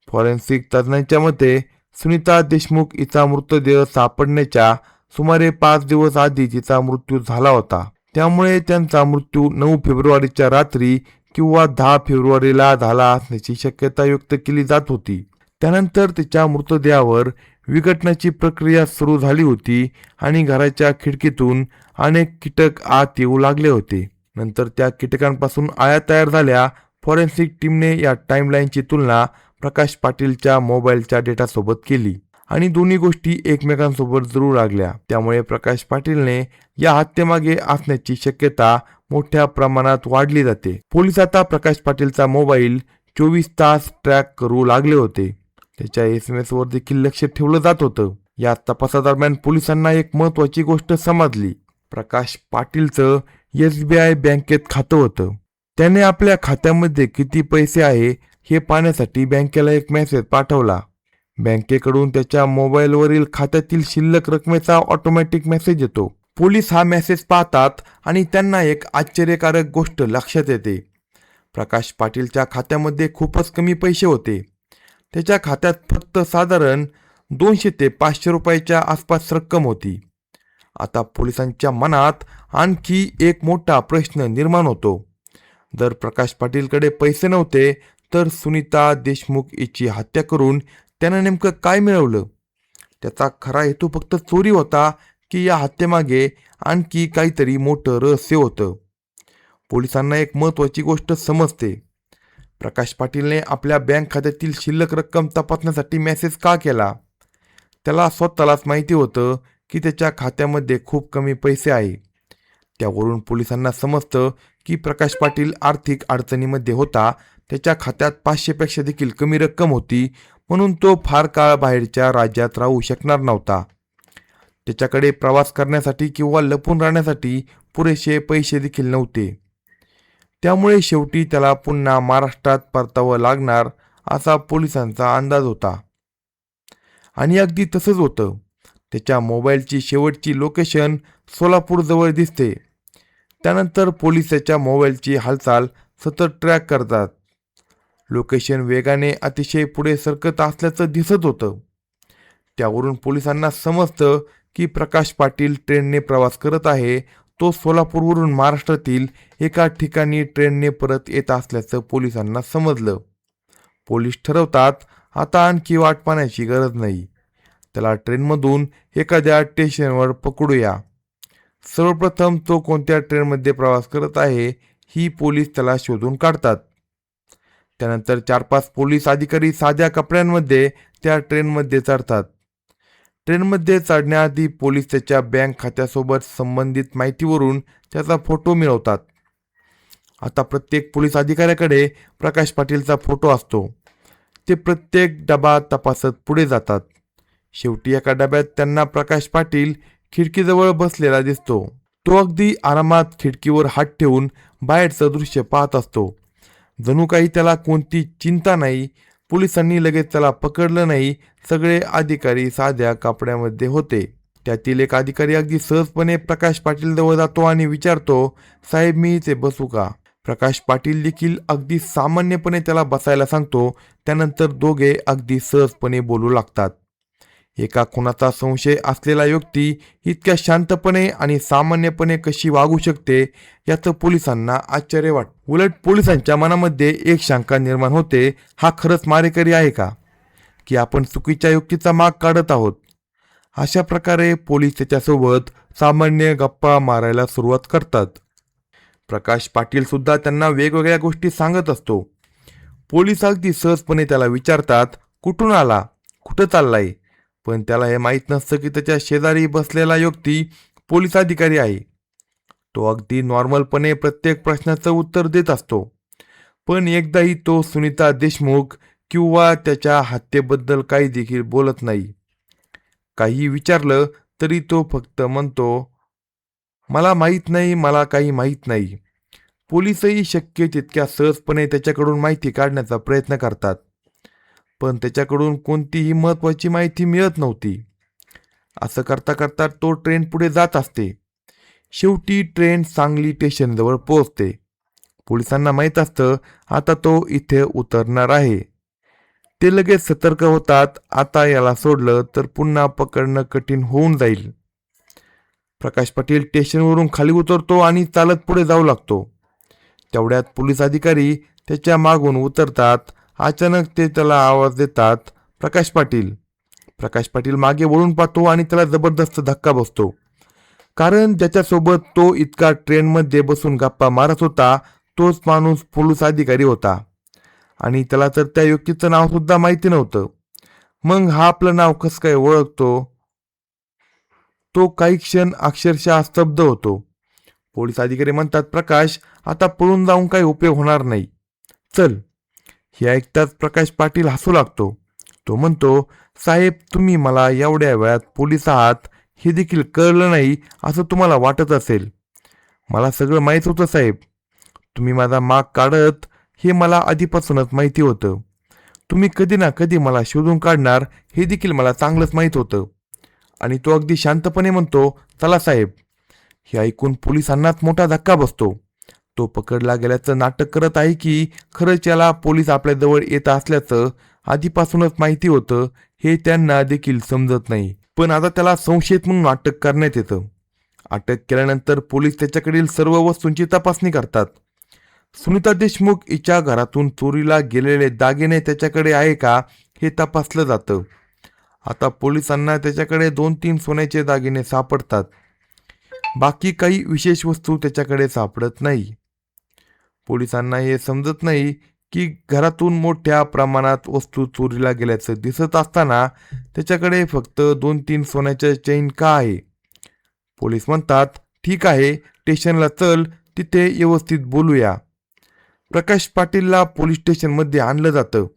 Speaker 1: फॉरेन्सिक तज्ज्ञांच्या मते सुनीता देशमुख हिचा मृतदेह सापडण्याच्या सुमारे 5 दिवस आधी तिचा मृत्यू झाला होता. त्यामुळे त्यांचा मृत्यू 9 फेब्रुवारीच्या रात्री किंवा 10 फेब्रुवारीला झाला असण्याची शक्यता व्यक्त केली जात होती. त्यानंतर तिच्या मृतदेहावर विघटनाची प्रक्रिया सुरू झाली होती आणि घराच्या खिडकीतून अनेक कीटक आत येऊ लागले होते. नंतर त्या कीटकांपासून आळ्या तयार झाल्या. फॉरेन्सिक टीमने या टाइमलाईनची तुलना प्रकाश पाटीलच्या मोबाईलच्या डेटासोबत केली आणि दोन्ही गोष्टी एकमेकांसोबत जुळू लागल्या. त्यामुळे प्रकाश पाटीलने या हत्येमागे असण्याची शक्यता मोठ्या प्रमाणात वाढली जाते. पोलीस आता प्रकाश पाटीलचा मोबाईल 24 तास ट्रॅक करू लागले होते. त्याच्या SMS वर देखील लक्ष ठेवलं जात होतं. या तपासादरम्यान पोलिसांना एक महत्त्वाची गोष्ट समजली. प्रकाश पाटीलचं SBI बँकेत खातं होतं. त्याने आपल्या खात्यामध्ये किती पैसे आहे हे पाहण्यासाठी बँकेला एक मेसेज पाठवला. बँकेकडून त्याच्या मोबाईलवरील खात्यातील शिल्लक रकमेचा ऑटोमॅटिक मेसेज येतो. पोलीस हा मेसेज पाहतात आणि त्यांना एक आश्चर्यकारक गोष्ट लक्षात येते. प्रकाश पाटीलच्या खात्यामध्ये खूपच कमी पैसे होते. त्याच्या खात्यात फक्त साधारण 200 ते 500 रुपयाच्या आसपास रक्कम होती. आता पोलिसांच्या मनात आणखी एक मोठा प्रश्न निर्माण होतो. जर प्रकाश पाटीलकडे पैसे नव्हते तर सुनीता देशमुख हिची हत्या करून त्यानं नेमकं काय मिळवलं? त्याचा खरा हेतू फक्त चोरी होता की या हत्येमागे आणखी काहीतरी मोठं रहस्य होतं? पोलिसांना एक महत्त्वाची गोष्ट समजते. प्रकाश पाटीलने आपल्या बँक खात्यातील शिल्लक रक्कम तपासण्यासाठी मेसेज का केला? त्याला स्वतःलाच माहिती होतं की त्याच्या खात्यामध्ये खूप कमी पैसे आहे. त्यावरून पोलिसांना समजतं की प्रकाश पाटील आर्थिक अडचणीमध्ये होता. त्याच्या खात्यात 500 पेक्षा देखील कमी रक्कम होती, म्हणून तो फार काळ बाहेरच्या राज्यात राहू शकणार नव्हता. त्याच्याकडे प्रवास करण्यासाठी किंवा लपून राहण्यासाठी पुरेसे पैसे देखील नव्हते. त्यामुळे शेवटी त्याला पुन्हा महाराष्ट्रात परतावं लागणार असा पोलिसांचा अंदाज होता. आणि अगदी तसंच होतं. त्याच्या मोबाईलची शेवटची लोकेशन सोलापूरजवळ दिसते. त्यानंतर पोलीस त्याच्या मोबाईलची हालचाल सतत ट्रॅक करतात. लोकेशन वेगाने अतिशय पुढे सरकत असल्याचं दिसत होतं. त्यावरून पोलिसांना समजतं की प्रकाश पाटील ट्रेनने प्रवास करत आहे. तो सोलापूरवरून महाराष्ट्रातील एका ठिकाणी ट्रेनने परत येत असल्याचं पोलिसांना समजलं. पोलीस ठरवतात आता आणखी वाट पाहण्याची गरज नाही. त्याला ट्रेनमधून एखाद्या स्टेशनवर पकडूया. सर्वप्रथम तो कोणत्या ट्रेनमध्ये प्रवास करत आहे ही पोलीस त्याला शोधून काढतात. त्यानंतर 4-5 पोलीस अधिकारी साध्या कपड्यांमध्ये त्या ट्रेनमध्ये चढतात. ट्रेनमध्ये चढण्याआधी पोलीस त्याच्या बँक खात्यासोबत संबंधित माहितीवरून त्याचा फोटो मिळवतात. आता प्रत्येक पोलीस अधिकाऱ्याकडे प्रकाश पाटीलचा फोटो असतो. ते प्रत्येक डबा तपासत पुढे जातात. शेवटी एका डब्यात त्यांना प्रकाश पाटील खिडकीजवळ बसलेला दिसतो. तो अगदी आरामात खिडकीवर हात ठेवून बाहेरचं दृश्य पाहत असतो. जणू काही त्याला कोणती चिंता नाही. पोलिसांनी लगेच त्याला पकडलं नाही. सगळे अधिकारी साध्या कपड्यामध्ये होते. त्यातील एक अधिकारी अगदी सहजपणे प्रकाश पाटील जवळ जातो आणि विचारतो, साहेब मी इथे बसू का? प्रकाश पाटील देखील अगदी सामान्यपणे त्याला बसायला सांगतो. त्यानंतर दोघे अगदी सहजपणे बोलू लागतात. एका खुनाचा संशय असलेला व्यक्ती इतक्या शांतपणे आणि सामान्यपणे कशी वागू शकते याचं पोलिसांना आश्चर्य वाटतं. उलट पोलिसांच्या मनामध्ये एक शंका निर्माण होते, हा खरंच मारेकरी आहे का, की आपण चुकीच्या युक्तीचा माग काढत आहोत? अशा प्रकारे पोलीस त्याच्यासोबत सामान्य गप्पा मारायला सुरुवात करतात. प्रकाश पाटील सुद्धा त्यांना वेगवेगळ्या गोष्टी सांगत असतो. पोलीस अगदी सहजपणे त्याला विचारतात, कुठून आला, कुठं चाललाय? पण त्याला हे माहीत नसतं की त्याच्या शेजारी बसलेला व्यक्ती पोलीस अधिकारी आहे. तो अगदी नॉर्मलपणे प्रत्येक प्रश्नाचं उत्तर देत असतो. पण एकदाही तो सुनीता देशमुख किंवा त्याच्या हत्येबद्दल काही देखील बोलत नाही. काही विचारलं तरी तो फक्त म्हणतो, मला माहीत नाही, मला काही माहीत नाही. पोलीसही शक्य तितक्या सहजपणे त्याच्याकडून माहिती काढण्याचा प्रयत्न करतात. पण त्याच्याकडून कोणतीही महत्त्वाची माहिती मिळत नव्हती. असं करता करता तो ट्रेन पुढे जात असते. शेवटी ट्रेन सांगली स्टेशनजवळ पोहोचते. पोलिसांना माहीत असतं आता तो इथे उतरणार आहे. ते लगेच सतर्क होतात, आता याला सोडलं तर पुन्हा पकडणं कठीण होऊन जाईल. प्रकाश पाटील स्टेशनवरून खाली उतरतो आणि चालत पुढे जाऊ लागतो. तेवढ्यात पोलीस अधिकारी त्याच्या मागून उतरतात. अचानक ते त्याला आवाज देतात, प्रकाश पाटील. प्रकाश पाटील मागे वळून पाहतो आणि त्याला जबरदस्त धक्का बसतो. कारण ज्याच्यासोबत तो इतका ट्रेनमध्ये बसून गप्पा मारत होता तोच माणूस पोलीस अधिकारी होता. आणि त्याला तर त्या व्यक्तीचं नाव सुद्धा माहिती नव्हतं. मग हा आपलं नाव कसं काय ओळखतो? तो काही क्षण अक्षरशः स्तब्ध होतो. पोलीस अधिकारी म्हणतात, प्रकाश आता पळून जाऊन काही उपयोग होणार नाही. चल. हे ऐकताच प्रकाश पाटील हसू लागतो. तो म्हणतो, साहेब तुम्ही मला एवढ्या वेळात पोलीस आहात हे देखील कळलं नाही असं तुम्हाला वाटत असेल. मला सगळं माहीत होतं साहेब. तुम्ही माझा माग काढत हे मला आधीपासूनच माहिती होतं. तुम्ही कधी ना कधी मला शोधून काढणार हे देखील मला चांगलंच माहीत होतं. आणि तो अगदी शांतपणे म्हणतो, चला साहेब. हे ऐकून पोलिसांनाच मोठा धक्का बसतो. तो पकडला गेल्याचं नाटक करत आहे की खरंच याला पोलीस आपल्याजवळ येत असल्याचं आधीपासूनच माहिती होतं हे त्यांना देखील समजत नाही. पण आता त्याला संशयित म्हणून अटक करण्यात येतं. अटक केल्यानंतर पोलीस त्याच्याकडील सर्व वस्तूंची तपासणी करतात. सुनीता देशमुख हिच्या घरातून चोरीला गेलेले दागिने त्याच्याकडे आहे का हे तपासलं जातं. आता पोलिसांना त्याच्याकडे 2-3 सोन्याचे दागिने सापडतात. बाकी काही विशेष वस्तू त्याच्याकडे सापडत नाही. पोलिसांना हे समजत नाही की घरातून मोठ्या प्रमाणात वस्तू चोरीला गेल्याचं दिसत असताना त्याच्याकडे फक्त 2-3 सोन्याच्या चेन का आहे. पोलीस म्हणतात, ठीक आहे, स्टेशनला चल, तिथे व्यवस्थित बोलूया. प्रकाश पाटीलला पोलीस स्टेशनमध्ये आणलं जातं.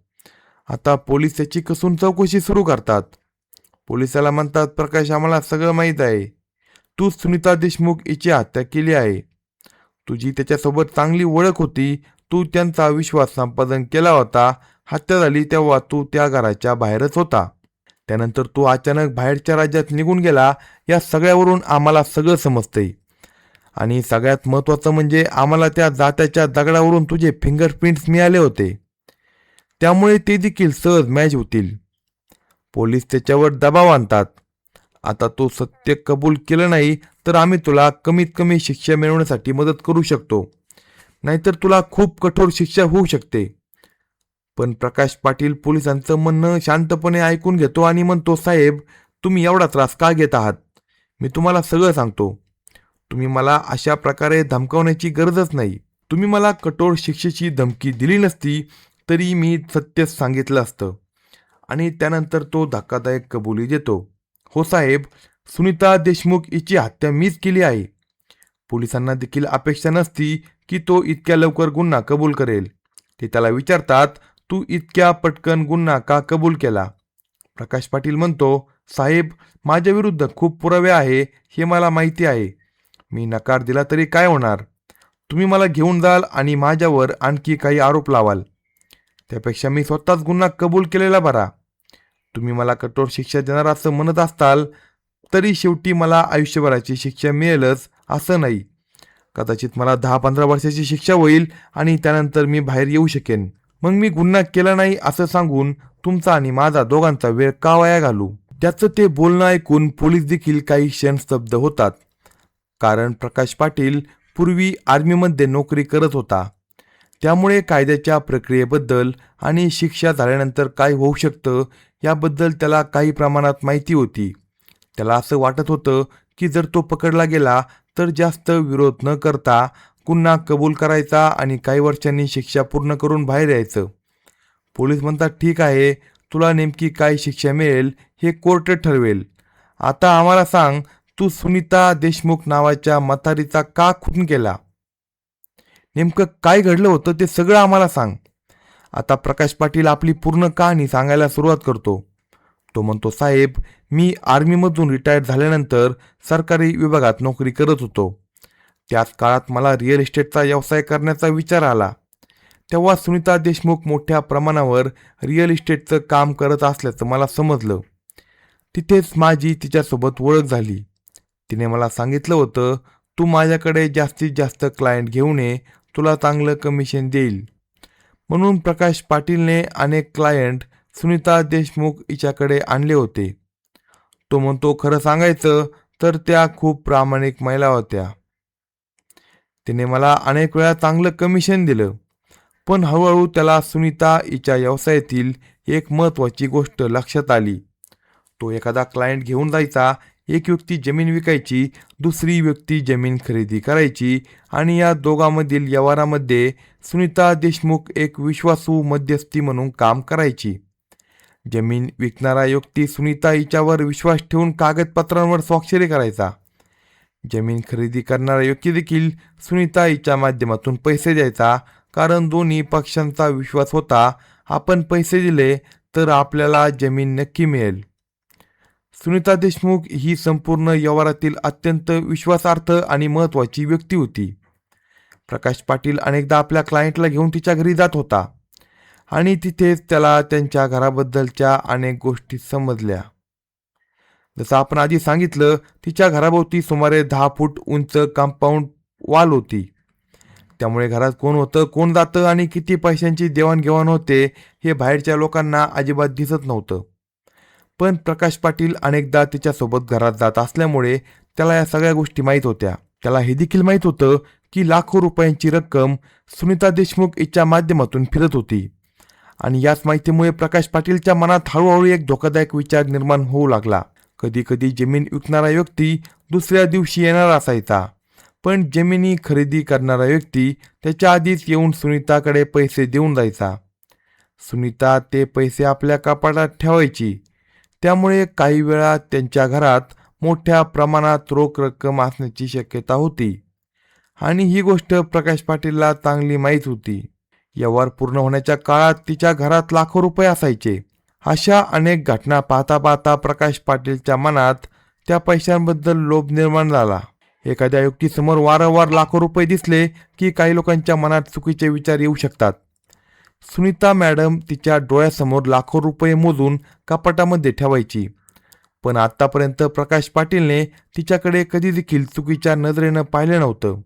Speaker 1: आता पोलीस त्याची कसून चौकशी सुरू करतात. पोलिसाला म्हणतात, प्रकाश आम्हाला सगळं माहीत आहे. तू सुनीता देशमुख हिची हत्या केली आहे. तुझी त्याच्यासोबत चांगली ओळख होती. तू त्यांचा विश्वास संपादन केला होता. हत्या झाली तेव्हा तू त्या घराच्या बाहेरच होता. त्यानंतर तू अचानक बाहेरच्या राज्यात निघून गेला. या सगळ्यावरून आम्हाला सगळं समजतंय. आणि सगळ्यात महत्त्वाचं म्हणजे आम्हाला त्या जात्याच्या दगडावरून तुझे फिंगरप्रिंट्स मिळाले होते. त्यामुळे ते देखील सहज मॅच होतील. पोलीस त्याच्यावर दबाव आणतात. आता तो सत्य कबूल केलं नाही तर आम्ही तुला कमीत कमी शिक्षा मिळवण्यासाठी मदत करू शकतो, नाहीतर तुला खूप कठोर शिक्षा होऊ शकते. पण प्रकाश पाटील पोलिसांचं म्हणणं शांतपणे ऐकून घेतो आणि म्हणतो, साहेब तुम्ही एवढा त्रास का घेत आहात? मी तुम्हाला सगळं सांगतो. तुम्ही मला अशा प्रकारे धमकावण्याची गरजच नाही. तुम्ही मला कठोर शिक्षेची धमकी दिली नसती तरी मी सत्यच सांगितलं असतं. आणि त्यानंतर तो धक्कादायक कबुली देतो, हो साहेब, सुनीता देशमुख हिची हत्या मीच केली आहे. पोलिसांना देखील अपेक्षा नसती की तो इतक्या लवकर गुन्हा कबूल करेल. ते त्याला विचारतात, तू इतक्या पटकन गुन्हा का कबूल केला? प्रकाश पाटील म्हणतो, साहेब माझ्या विरुद्ध खूप पुरावे आहे हे मला माहिती आहे. मी नकार दिला तरी काय होणार? तुम्ही मला घेऊन जाल आणि माझ्यावर आणखी काही आरोप लावाल. त्यापेक्षा मी स्वतःच गुन्हा कबूल केलेला बरा. तुम्ही मला कठोर शिक्षा देणार असं म्हणत असताल तरी शेवटी मला आयुष्यभराची शिक्षा मिळेलच असं नाही. कदाचित मला 10-15 वर्षाची शिक्षा होईल आणि त्यानंतर मी बाहेर येऊ शकेन. मग मी गुन्हा केला नाही असं सांगून तुमचा आणि माझा दोघांचा वेळ का वाया घालू? त्याचं ते बोलणं ऐकून पोलीस देखील काही क्षण स्तब्ध होतात. कारण प्रकाश पाटील पूर्वी आर्मीमध्ये नोकरी करत होता. त्यामुळे कायद्याच्या प्रक्रियेबद्दल आणि शिक्षा झाल्यानंतर काय होऊ शकतं याबद्दल त्याला काही प्रमाणात माहिती होती. त्याला असं वाटत होतं की जर तो पकडला गेला तर जास्त विरोध न करता गुन्हा कबूल करायचा आणि काही वर्षांनी शिक्षा पूर्ण करून बाहेर यायचं. पोलीस म्हणतात, ठीक आहे, तुला नेमकी काय शिक्षा मिळेल हे कोर्ट ठरवेल. आता आम्हाला सांग, तू सुनीता देशमुख नावाच्या म्हातारीचा का खून केला? नेमकं काय घडलं होतं ते सगळं आम्हाला सांग. आता प्रकाश पाटील आपली पूर्ण कहाणी सांगायला सुरुवात करतो. तो म्हणतो, साहेब मी आर्मीमधून रिटायर झाल्यानंतर सरकारी विभागात नोकरी करत होतो. त्याच काळात मला रिअल इस्टेटचा व्यवसाय करण्याचा विचार आला. तेव्हा सुनीता देशमुख मोठ्या प्रमाणावर रिअल इस्टेटचं काम करत असल्याचं मला समजलं. तिथेच माझी तिच्यासोबत ओळख झाली. तिने मला सांगितलं होतं, तू माझ्याकडे जास्तीत जास्त क्लायंट घेऊन ये, तुला चांगलं कमिशन देईल. म्हणून प्रकाश पाटीलने अनेक क्लायंट सुनीता देशमुख हिच्याकडे आणले होते. तो म्हणतो, खरं सांगायचं तर त्या खूप प्रामाणिक महिला होत्या. तिने मला अनेक वेळा चांगलं कमिशन दिलं. पण हळूहळू त्याला सुनीता हिच्या व्यवसायातील एक महत्त्वाची गोष्ट लक्षात आली. तो एखादा क्लायंट घेऊन जायचा, एक व्यक्ती जमीन विकायची, दुसरी व्यक्ती जमीन खरेदी करायची आणि या दोघांमधील व्यवहारामध्ये सुनीता देशमुख एक विश्वासू मध्यस्थी म्हणून काम करायची. जमीन विकणारा व्यक्ती सुनीता हिच्यावर विश्वास ठेवून कागदपत्रांवर स्वाक्षरी करायचा. जमीन खरेदी करणारा व्यक्ती देखील सुनीता हिच्या माध्यमातून पैसे द्यायचा कारण दोन्ही पक्षांचा विश्वास होता, आपण पैसे दिले तर आपल्याला जमीन नक्की मिळेल. सुनीता देशमुख ही संपूर्ण व्यवहारातील अत्यंत विश्वासार्ह आणि महत्त्वाची व्यक्ती होती. प्रकाश पाटील अनेकदा आपल्या क्लायंटला घेऊन तिच्या घरी जात होता आणि तिथेच त्याला त्यांच्या घराबद्दलच्या अनेक गोष्टी समजल्या. जसं आपण आधी सांगितलं, तिच्या घराभोवती सुमारे 10 फूट उंच कंपाऊंड वॉल होती. त्यामुळे घरात कोण होतं, कोण जातं आणि किती पैशांची देवाणघेवाण होते हे बाहेरच्या लोकांना अजिबात दिसत नव्हतं. पण प्रकाश पाटील अनेकदा तिच्यासोबत घरात जात असल्यामुळे त्याला या सगळ्या गोष्टी माहीत होत्या. त्याला हे देखील माहीत होतं की लाखो रुपयांची रक्कम सुनीता देशमुख हिच्या माध्यमातून फिरत होती आणि याच माहितीमुळे प्रकाश पाटीलच्या मनात हळूहळू एक धोकादायक विचार निर्माण होऊ लागला. कधी कधी जमीन विकणारा व्यक्ती दुसऱ्या दिवशी येणार असायचा, पण जमिनी खरेदी करणारा व्यक्ती त्याच्या आधीच येऊन सुनीताकडे पैसे देऊन जायचा. सुनीता ते पैसे आपल्या कपाटात ठेवायची. त्यामुळे काही वेळा त्यांच्या घरात मोठ्या प्रमाणात रोख रक्कम असण्याची शक्यता होती आणि ही गोष्ट प्रकाश पाटीलला चांगली माहीत होती. व्यवहार पूर्ण होण्याच्या काळात तिच्या घरात लाखो रुपये असायचे. अशा अनेक घटना पाहता पाहता प्रकाश पाटीलच्या मनात त्या पैशांबद्दल लोभ निर्माण झाला. एखाद्या व्यक्तीसमोर वारंवार लाखो रुपये दिसले की काही लोकांच्या मनात चुकीचे विचार येऊ शकतात. सुनीता मॅडम तिच्या डोळ्यासमोर लाखो रुपये मोजून कपाटामध्ये ठेवायची, पण आतापर्यंत प्रकाश पाटीलने तिच्याकडे कधी देखील चुकीच्या नजरेनं पाहिलं नव्हतं.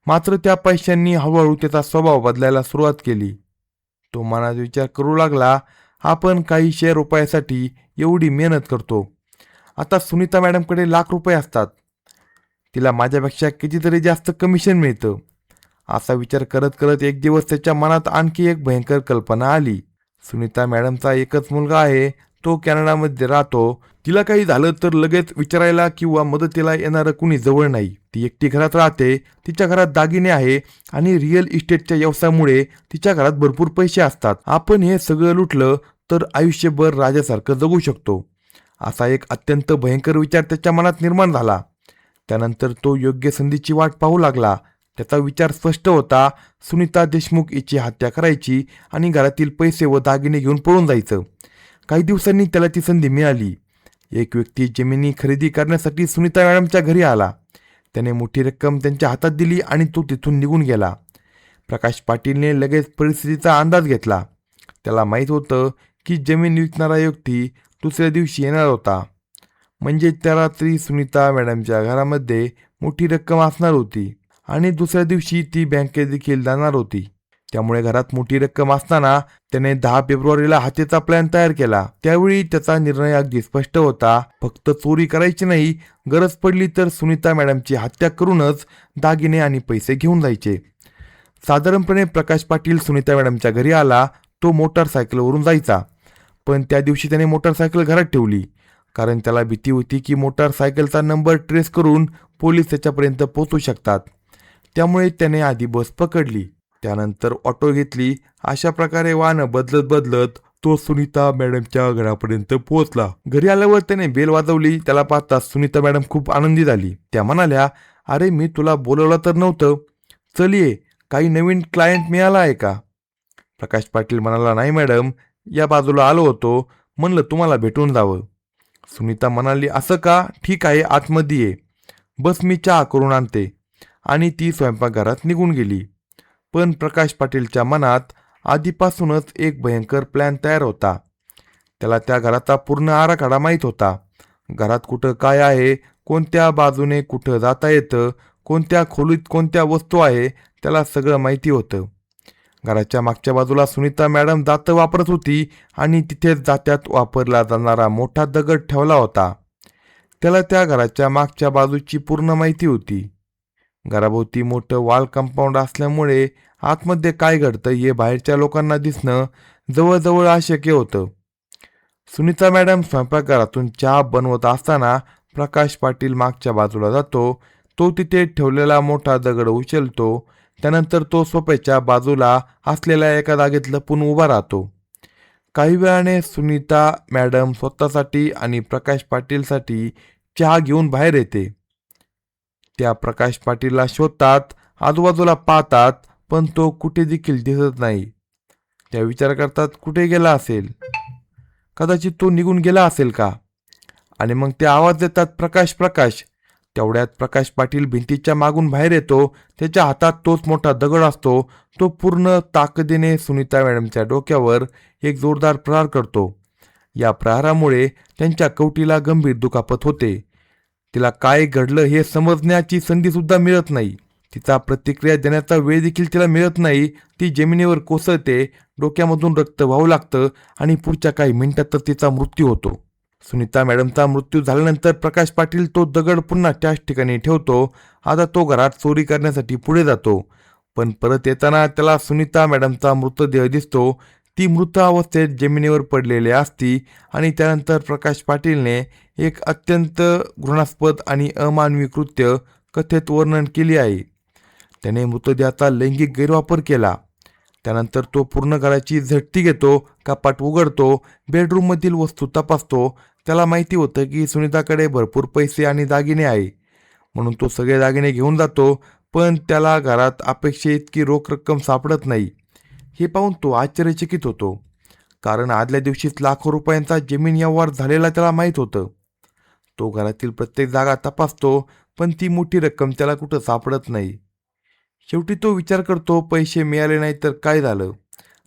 Speaker 1: मात्र त्या पैशांनी हळूहळू त्याचा स्वभाव बदलायला सुरुवात केली. तो मनात विचार करू लागला, आपण काही शेअर रुपयासाठी एवढी मेहनत करतो, आता सुनीता मॅडमकडे लाख रुपये असतात, तिला माझ्यापेक्षा कितीतरी जास्त कमिशन मिळतं. असा विचार करत करत एक दिवस त्याच्या मनात आणखी एक भयंकर कल्पना आली. सुनीता मॅडमचा एकच मुलगा आहे, तो कॅनडामध्ये राहतो. तिला काही झालं तर लगेच विचारायला किंवा मदतीला येणारं कुणी जवळ नाही. ती एकटी घरात राहते, तिच्या घरात दागिने आहे आणि रिअल इस्टेटच्या व्यवसायामुळे तिच्या घरात भरपूर पैसे असतात. आपण हे सगळं लुटलं तर आयुष्यभर राजासारखं जगू शकतो. असा एक अत्यंत भयंकर विचार त्याच्या मनात निर्माण झाला. त्यानंतर तो योग्य संधीची वाट पाहू लागला. त्याचा विचार स्पष्ट होता, सुनीता देशमुख हिची हत्या करायची आणि घरातील पैसे व दागिने घेऊन पळून जायचं. काही दिवसांनी त्याला ती संधी मिळाली. एक व्यक्ती जमिनी खरेदी करण्यासाठी सुनीता मॅडमच्या घरी आला. त्याने मोठी रक्कम त्यांच्या हातात दिली आणि तो तिथून निघून गेला. प्रकाश पाटीलने लगेच परिस्थितीचा अंदाज घेतला. त्याला माहीत होतं की जमीन विकणारा व्यक्ती दुसऱ्या दिवशी येणार होता, म्हणजे त्या रात्री सुनीता मॅडमच्या घरामध्ये मोठी रक्कम असणार होती आणि दुसऱ्या दिवशी ती बँकेत देखील जाणार होती. त्यामुळे घरात मोठी रक्कम असताना त्याने 10 फेब्रुवारीला हत्येचा प्लॅन तयार केला. त्यावेळी त्याचा निर्णय अगदी स्पष्ट होता, फक्त चोरी करायची नाही, गरज पडली तर सुनीता मॅडमची हत्या करूनच दागिने आणि पैसे घेऊन जायचे. साधारणपणे प्रकाश पाटील सुनीता मॅडमच्या घरी आला. तो मोटारसायकलवरून जायचा, पण त्या दिवशी त्याने मोटारसायकल घरात ठेवली, कारण त्याला भीती होती की मोटारसायकलचा नंबर ट्रेस करून पोलीस त्याच्यापर्यंत पोहोचू शकतात. त्यामुळे त्याने आधी बस पकडली, त्यानंतर ऑटो घेतली. अशा प्रकारे वाहनं बदलत बदलत तो सुनीता मॅडमच्या घरापर्यंत पोहोचला. घरी आल्यावर त्याने बेल वाजवली. त्याला पाहता सुनीता मॅडम खूप आनंदी झाली. त्या म्हणाल्या, अरे मी तुला बोलवलं तर नव्हतं, चल ये, काही नवीन क्लायंट मिळाला आहे का? प्रकाश पाटील म्हणाला, नाही मॅडम, या बाजूला आलो होतो, म्हणलं तुम्हाला भेटून जावं. सुनीता म्हणाली, असं का? ठीक आहे, आतमध्ये ये, बस मी चहा करून आणते. आणि ती स्वयंपाकघरात निघून गेली. पण प्रकाश पाटीलच्या मनात आधीपासूनच एक भयंकर प्लॅन तयार होता. त्याला त्या घराचा पूर्ण आराखडा माहीत होता. घरात कुठं काय आहे, कोणत्या बाजूने कुठं जाता येतं, कोणत्या खोलीत कोणत्या वस्तू आहे, त्याला सगळं माहिती होतं. घराच्या मागच्या बाजूला सुनीता मॅडम दातं वापरत होती आणि तिथेच जात्यात वापरला जाणारा मोठा दगड ठेवला होता. त्याला त्या घराच्या मागच्या बाजूची पूर्ण माहिती होती. घराभोवती मोठं वॉल कंपाऊंड असल्यामुळे आतमध्ये काय घडतं हे बाहेरच्या लोकांना दिसणं जवळजवळ अशक्य होतं. सुनीता मॅडम स्वयंपाकघरातून चहा बनवत असताना प्रकाश पाटील मागच्या बाजूला जातो. तो तिथे ठेवलेला मोठा दगड उचलतो. त्यानंतर तो सोफ्याच्या बाजूला असलेल्या एका जागेत लपून उभा राहतो. काही वेळाने सुनीता मॅडम स्वतःसाठी आणि प्रकाश पाटीलसाठी चहा घेऊन बाहेर येते. त्या प्रकाश पाटीलला शोधतात, आजूबाजूला पाहतात, पण तो कुठे देखील दिसत नाही. त्या विचार करतात कुठे गेला असेल, कदाचित तो निघून गेला असेल का. आणि मग ते आवाज देतात, प्रकाश प्रकाश. तेवढ्यात प्रकाश पाटील भिंतीच्या मागून बाहेर येतो. त्याच्या हातात तोच मोठा दगड असतो. तो पूर्ण ताकदीने सुनीता मॅडमच्या डोक्यावर एक जोरदार प्रहार करतो. या प्रहारामुळे त्यांच्या कवटीला गंभीर दुखापत होते. तिला काय घडलं हे समजण्याची संधी सुद्धा मिळत नाही. तिचा प्रतिक्रिया देण्याचा वेळ देखील तिला मिळत नाही. ती जमिनीवर कोसळते, डोक्यामधून रक्त वाहू लागतं आणि पुढच्या काही मिनिटातच तिचा मृत्यू होतो. सुनीता मॅडमचा मृत्यू झाल्यानंतर प्रकाश पाटील तो दगड पुन्हा त्याच ठिकाणी ठेवतो. आता तो घरात चोरी करण्यासाठी पुढे जातो, पण परत येताना त्याला सुनीता मॅडमचा मृतदेह दिसतो. ती मृत अवस्थेत जमिनीवर पडलेली असती आणि त्यानंतर प्रकाश पाटीलने एक अत्यंत घृणास्पद आणि अमानवी कृत्य कथेत वर्णन केली आहे. त्याने मृतदेहाचा लैंगिक गैरवापर केला. त्यानंतर तो पूर्ण घराची झटती घेतो, कपाट उघडतो, बेडरूममधील वस्तू तपासतो. त्याला माहिती होतं की सुनीताकडे भरपूर पैसे आणि दागिने आहे, म्हणून तो सगळे दागिने घेऊन जातो. पण त्याला घरात अपेक्षे इतकी रोख रक्कम सापडत नाही. हे पाहून तो आश्चर्यचकित होतो, कारण आदल्या दिवशीच लाखो रुपयांचा जमीन व्यवहार झालेला त्याला माहीत होतं. तो घरातील प्रत्येक जागा तपासतो, पण ती मोठी रक्कम त्याला कुठं सापडत नाही. शेवटी तो विचार करतो, पैसे मिळाले नाही तर काय झालं,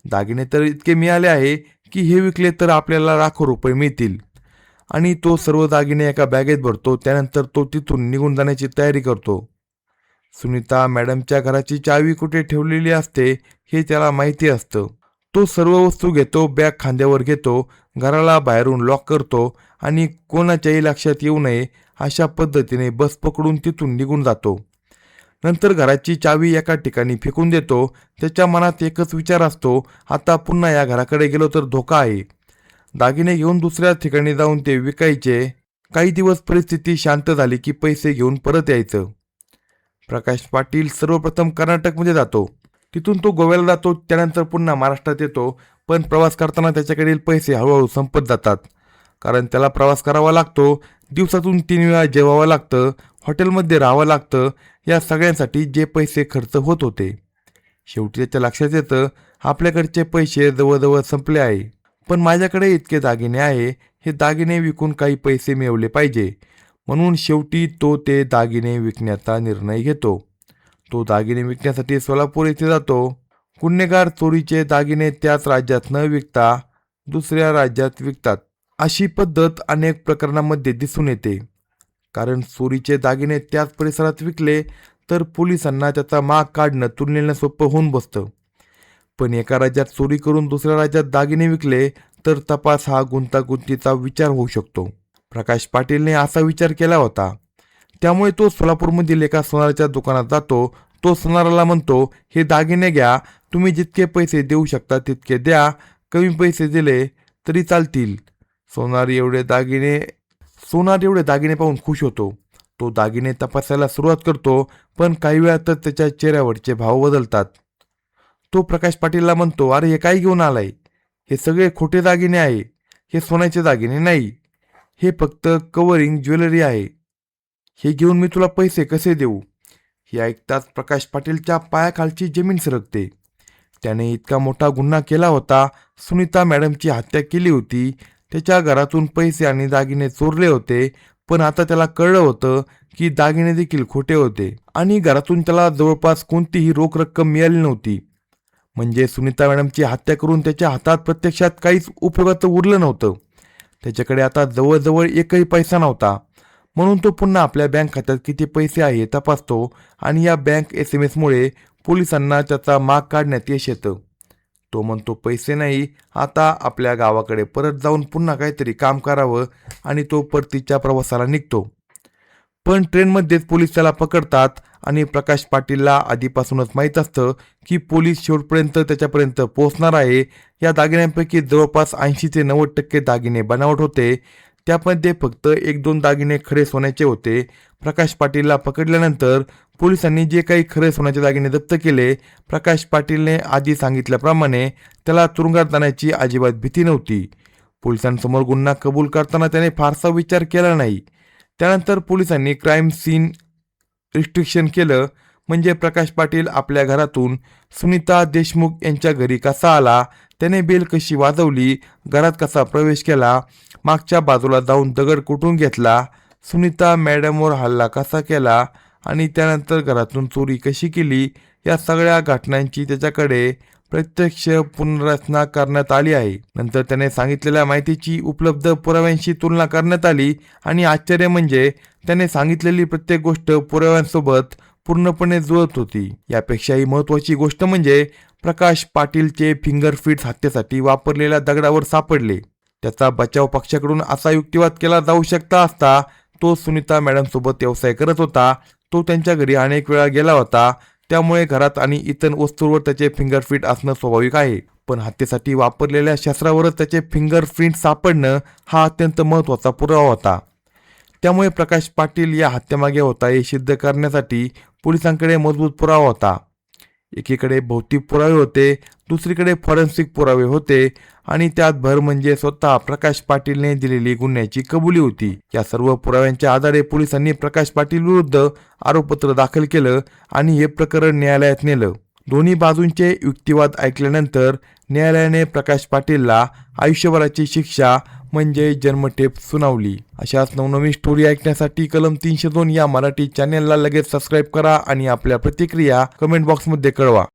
Speaker 1: दागिने तर इतके मिळाले आहे की हे विकले तर आपल्याला लाखो रुपये मिळतील. आणि तो सर्व दागिने एका बॅगेत भरतो. त्यानंतर तो तिथून निघून जाण्याची तयारी करतो. सुनीता मॅडमच्या घराची चावी कुठे ठेवलेली असते हे त्याला माहिती असतं. तो सर्व वस्तू घेतो, बॅग खांद्यावर घेतो, घराला बाहेरून लॉक करतो आणि कोणाच्याही लक्षात येऊ नये अशा पद्धतीने बस पकडून तिथून निघून जातो. नंतर घराची चावी एका ठिकाणी फेकून देतो. त्याच्या मनात एकच विचार असतो, आता पुन्हा या घराकडे गेलो तर धोका आहे. दागिने घेऊन दुसऱ्या ठिकाणी जाऊन ते विकायचे. काही दिवस परिस्थिती शांत झाली की पैसे घेऊन परत यायचं. प्रकाश पाटील सर्वप्रथम कर्नाटकमध्ये जातो, तिथून तो गोव्याला जातो, त्यानंतर पुन्हा महाराष्ट्रात येतो. पण प्रवास करताना त्याच्याकडील पैसे हळूहळू संपत जातात, कारण त्याला प्रवास करावा लागतो. दिवसातून 3 वेळा जेवावं लागतं, हॉटेलमध्ये राहावं लागतं. या सगळ्यांसाठी जे पैसे खर्च होत होते, शेवटी त्याच्या लक्षात येतं, आपल्याकडचे पैसे जवळजवळ संपले आहे. पण माझ्याकडे इतके दागिने आहे, हे दागिने विकून काही पैसे मिळवले पाहिजे. म्हणून शेवटी तो ते दागिने विकण्याचा निर्णय घेतो. तो दागिने विकण्यासाठी सोलापूर येथे जातो. गुन्हेगार चोरीचे दागिने त्याच राज्यात न विकता दुसऱ्या राज्यात विकतात. अशी पद्धत अनेक प्रकरणांमध्ये दिसून येते, कारण चोरीचे दागिने त्याच परिसरात विकले तर पोलिसांना त्याचा माग काढणं तुलनेनं सोपं होऊन बसतं. पण एका राज्यात चोरी करून दुसऱ्या राज्यात दागिने विकले तर तपास हा गुंतागुंतीचा विचार होऊ शकतो. प्रकाश पाटीलने असा विचार केला होता. त्यामुळे तो सोलापूरमधील एका सोनाराच्या दुकानात जातो. तो सोनाराला म्हणतो, हे दागिने घ्या, तुम्ही जितके पैसे देऊ शकता तितके द्या, कमी पैसे दिले तरी चालतील. सोनार एवढे दागिने पाहून खुश होतो. तो दागिने तपासायला सुरुवात करतो, पण काही वेळातच त्याच्या चेहऱ्यावरचे भाव बदलतात. तो प्रकाश पाटीलला म्हणतो, अरे हे काय घेऊन आलाय, हे सगळे खोटे दागिने आहे, हे सोन्याचे दागिने नाही, हे फक्त कवरिंग ज्वेलरी आहे, हे घेऊन मी तुला पैसे कसे देऊ. हे ऐकताच प्रकाश पाटीलच्या पायाखालची जमीन सरकते. त्याने इतका मोठा गुन्हा केला होता, सुनीता मॅडमची हत्या केली होती, त्याच्या घरातून पैसे आणि दागिने चोरले होते. पण आता त्याला कळलं होतं की दागिने देखील खोटे होते आणि घरातून त्याला जवळपास कोणतीही रोख रक्कम मिळाली नव्हती. म्हणजे सुनीता मॅडमची हत्या करून त्याच्या हातात प्रत्यक्षात काहीच उपयोगाचं उरलं नव्हतं. त्याच्याकडे आता जवळजवळ एकही पैसा नव्हता. म्हणून तो पुन्हा आपल्या बँक खात्यात किती पैसे आहे हे तपासतो आणि या बँक SMS मुळे पोलिसांना त्याचा माग काढण्यात यश येतं. तो म्हणतो, पैसे नाही, आता आपल्या गावाकडे परत जाऊन पुन्हा काहीतरी काम करावं आणि तो परतीच्या प्रवासाला निघतो. पण ट्रेनमध्येच पोलीस त्याला पकडतात आणि प्रकाश पाटीलला आधीपासूनच माहीत असतं की पोलीस शेवटपर्यंत त्याच्यापर्यंत पोहोचणार आहे. या दागिन्यांपैकी जवळपास 80 ते 90% दागिने बनावट होते. त्यामध्ये फक्त 1-2 दागिने खरे सोन्याचे होते. प्रकाश पाटीलला पकडल्यानंतर पोलिसांनी जे काही खरे सोन्याचे दागिने जप्त केले, प्रकाश पाटीलने आधी सांगितल्याप्रमाणे त्याला तुरुंगात जाण्याची अजिबात भीती नव्हती. पोलिसांसमोर गुन्हा कबूल करताना त्याने फारसा विचार केला नाही. त्यानंतर पोलिसांनी क्राईम सीन रिस्ट्रिक्शन केलं, म्हणजे प्रकाश पाटील आपल्या घरातून सुनीता देशमुख यांच्या घरी कसा आला, त्याने बेल कशी वाजवली, घरात कसा प्रवेश केला, मागच्या बाजूला जाऊन दगड कुठून घेतला, सुनीता मॅडमवर हल्ला कसा केला आणि त्यानंतर घरातून चोरी कशी केली, या सगळ्या घटनांची त्याच्याकडे प्रत्यक्ष पुनर्रचना करण्यात आली आहे. नंतर त्याने सांगितलेल्या माहितीची उपलब्ध पुराव्यांशी तुलना करण्यात आली आणि आश्चर्य म्हणजे त्याने सांगितलेली प्रत्येक गोष्ट पुराव्यांसोबत पूर्णपणे जुळत होती. यापेक्षाही महत्त्वाची गोष्ट म्हणजे प्रकाश पाटीलचे फिंगरप्रिंट्स हत्येसाठी वापरलेल्या दगडावर सापडले. त्याचा बचाव पक्षाकडून असा युक्तिवाद केला जाऊ शकता असता, तो सुनीता मॅडम सोबत व्यवसाय करत होता, तो त्यांच्या घरी अनेक वेळा गेला होता, त्यामुळे घरात आणि इतर वस्तूंवर त्याचे फिंगरप्रिंट असणं स्वाभाविक आहे. पण हत्येसाठी वापरलेल्या शस्त्रावरच त्याचे फिंगरप्रिंट सापडणं हा अत्यंत महत्त्वाचा पुरावा होता. त्यामुळे प्रकाश पाटील या हत्येमागे होता हे सिद्ध करण्यासाठी पोलिसांकडे मजबूत पुरावा होता. एकीकडे भौतिक पुरावे होते, दुसरीकडे फॉरेन्सिक पुरावे होते आणि त्यात भर म्हणजे स्वतः प्रकाश पाटीलने दिलेली गुन्ह्याची कबुली होती. या सर्व पुराव्यांच्या आधारे पोलिसांनी प्रकाश पाटील विरुद्ध आरोपपत्र दाखल केलं आणि हे प्रकरण न्यायालयात नेलं. दोन्ही बाजूंचे युक्तिवाद ऐकल्यानंतर न्यायालयाने प्रकाश पाटीलला आयुष्यभराची शिक्षा म्हणजे जन्मठेप सुनावली. अशाच नवनवीन स्टोरी ऐकण्यासाठी कलम 302 या मराठी चॅनेलला लगेच सबस्क्राईब करा आणि आपल्या प्रतिक्रिया कमेंट बॉक्समध्ये कळवा.